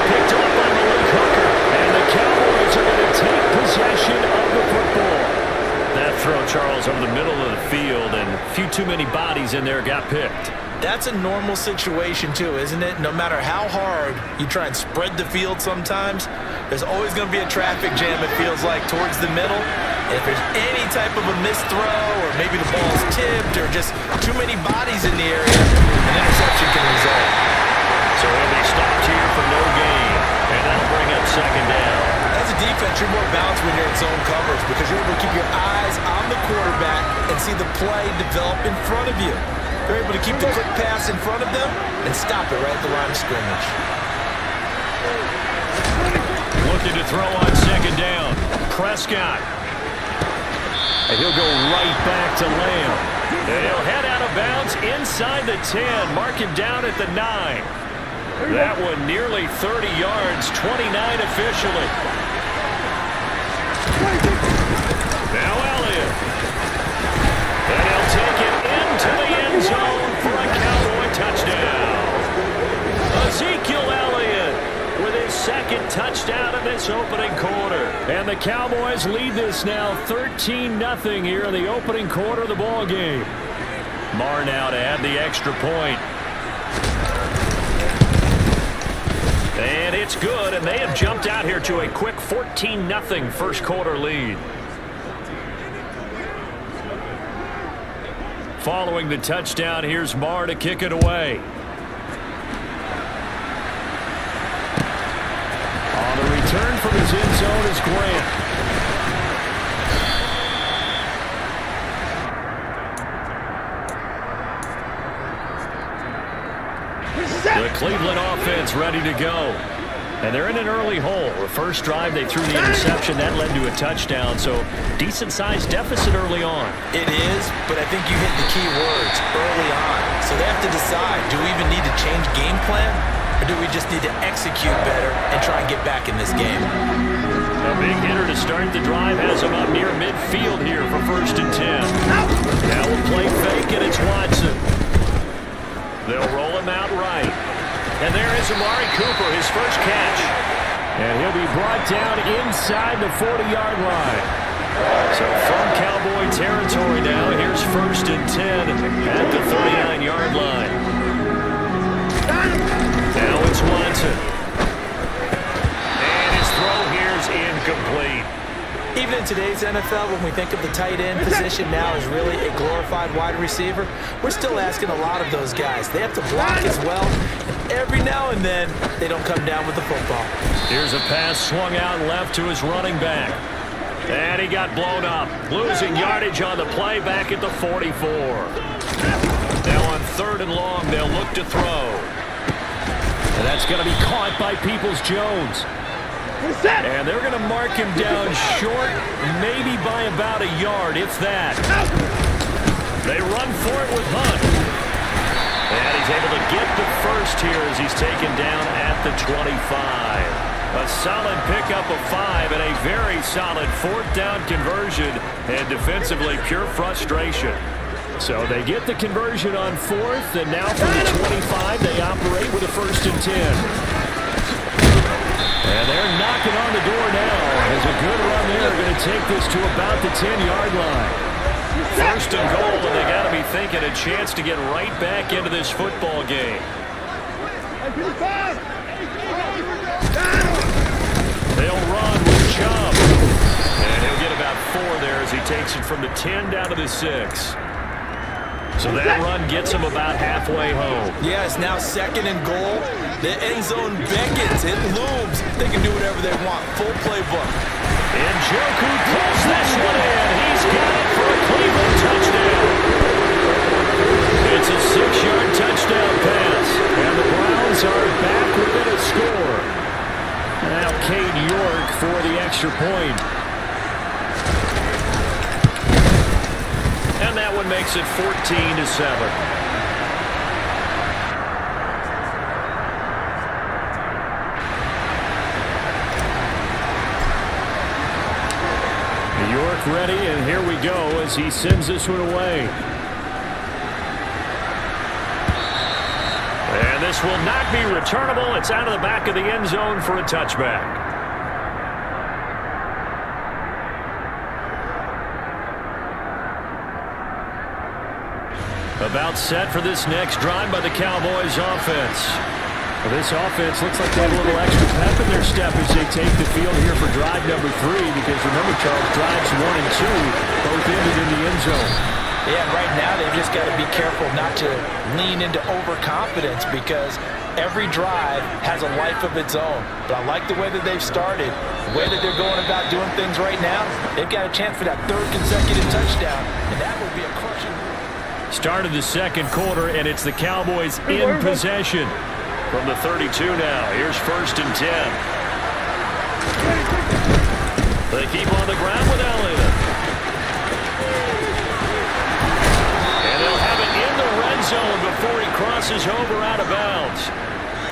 Picked off by Malik Hooker. And the Cowboys are going to take possession of the football. That throw, Charles, over the middle of the field, and a few too many bodies in there got picked. That's a normal situation too, isn't it? No matter how hard you try and spread the field sometimes, there's always going to be a traffic jam, it feels like, towards the middle. And if there's any type of a missed throw, or maybe the ball's tipped, or just too many bodies in the area, an interception can result. So he'll be stopped here for no gain, and that'll bring up 2nd down. As a defense, you're more balanced when you're in zone coverage because you're able to keep your eyes on the quarterback and see the play develop in front of you. They're able to keep the quick pass in front of them and stop it right at the line of scrimmage. Looking to throw on 2nd down. Prescott. And he'll go right back to Lamb. And he'll head out of bounds inside the 10. Mark him down at the 9. That one nearly 30 yards, 29 officially. Now Elliott. And he'll take it into the end zone for a Cowboy touchdown. Ezekiel Elliott with his 2nd touchdown of this opening quarter. And the Cowboys lead this now 13-0 here in the opening quarter of the ball game. Marr now to add the extra point. And it's good, and they have jumped out here to a quick 14-0 first quarter lead. Following the touchdown, here's Marr to kick it away. On the return from his end zone is Grant. The Cleveland offense ready to go. And they're in an early hole. The first drive, they threw the interception. That led to a touchdown. So decent-sized deficit early on. It is, but I think you hit the key words early on. So they have to decide, do we even need to change game plan? Or do we just need to execute better and try and get back in this game? A big hitter to start the drive has him up near midfield here for 1st and 10. Now we'll play fake, and it's Watson. They'll roll him out right. And there is Amari Cooper, his first catch. And he'll be brought down inside the 40-yard line. So from Cowboy territory now, here's 1st and 10 at the 39-yard line. Now it's Watson. And his throw here is incomplete. Even in today's NFL, when we think of the tight end position now as really a glorified wide receiver, we're still asking a lot of those guys. They have to block as well, and every now and then, they don't come down with the football. Here's a pass swung out left to his running back. And he got blown up, losing yardage on the play back at the 44. Now on 3rd and long, they'll look to throw. And that's going to be caught by Peoples-Jones. And they're going to mark him down short, maybe by about a yard, if that. They run for it with Hunt. And he's able to get the first here as he's taken down at the 25. A solid pickup of 5 and a very solid fourth down conversion, and defensively pure frustration. So they get the conversion on fourth, and now from the 25 they operate with a 1st and 10. And they're knocking on the door now. As a good run there, going to take this to about the 10-yard line. 1st and goal, and they got to be thinking a chance to get right back into this football game. They'll run with Chubb. And he'll get about 4 there as he takes it from the 10 down to the 6. So that run gets him about halfway home. Yeah, it's now 2nd and goal. The end zone beckons. It looms. They can do whatever they want. Full playbook. And Njoku pulls this one in. He's got it for a Cleveland touchdown. It's a 6-yard touchdown pass. And the Browns are back within a score. Now Cade York for the extra point. And that one makes it 14-7. York ready, and here we go as he sends this one away. And this will not be returnable. It's out of the back of the end zone for a touchback. About set for this next drive by the Cowboys offense. Well, this offense looks like they have a little extra pep in their step as they take the field here for drive number 3, because remember, Charles, drives 1 and 2 both ended in the end zone. Yeah, right now they've just got to be careful not to lean into overconfidence, because every drive has a life of its own. But I like the way that they've started, the way that they're going about doing things right now. They've got a chance for that 3rd consecutive touchdown, and that will be a crushing. Start of the 2nd quarter, and it's the Cowboys in possession. From the 32 now, here's 1st and 10. They keep on the ground with Elliott. And they'll have it in the red zone before he crosses over out of bounds.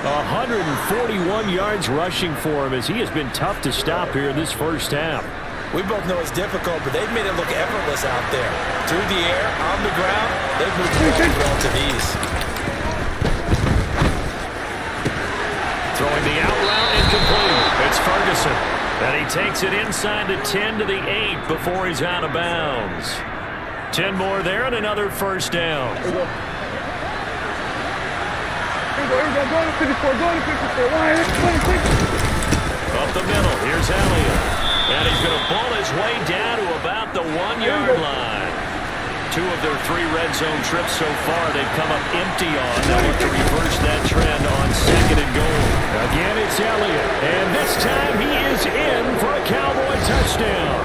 141 yards rushing for him, as he has been tough to stop here in this first half. We both know it's difficult, but they've made it look effortless out there. Through the air, on the ground, they've moved the ball with relative ease. Throwing the out route incomplete. It's Ferguson. And he takes it inside the 10 to the 8 before he's out of bounds. 10 more there and another 1st down. Here we go. Go to 54. Go to 54. Up the middle. Here's Elliott. And he's going to ball his way down to about the 1-yard line. 2 of their 3 red zone trips so far they've come up empty on. They look to reverse that trend on 2nd and goal. Again, it's Elliott. And this time he is in for a Cowboy touchdown.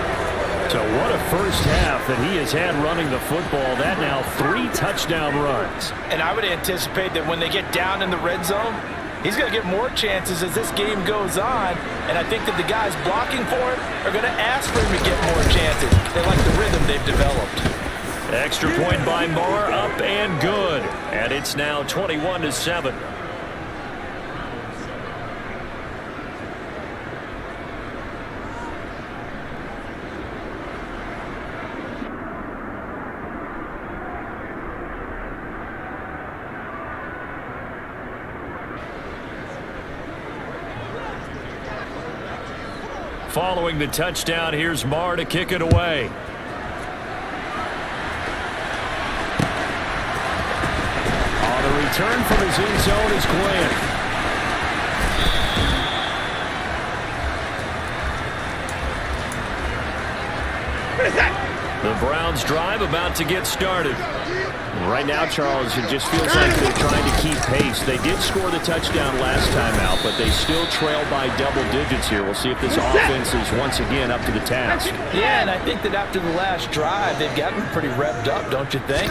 So what a first half that he has had running the football. That now 3 touchdown runs. And I would anticipate that when they get down in the red zone, he's going to get more chances as this game goes on. And I think that the guys blocking for him are going to ask for him to get more chances. They like the rhythm they've developed. Extra point by Moore, up and good. And it's now 21-7. Following the touchdown, here's Marr to kick it away. On the return from his end zone is Glenn. The Browns drive about to get started. Right now, Charles, it just feels like they're trying to keep pace. They did score the touchdown last time out, but they still trail by double digits here. We'll see if this offense is once again up to the task. Yeah, and I think that after the last drive, they've gotten pretty revved up, don't you think?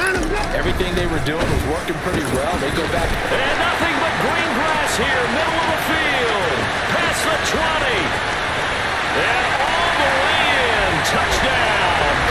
Everything they were doing was working pretty well. They go back. And nothing but green grass here, middle of the field. Past the 20. And all the way in. Touchdown.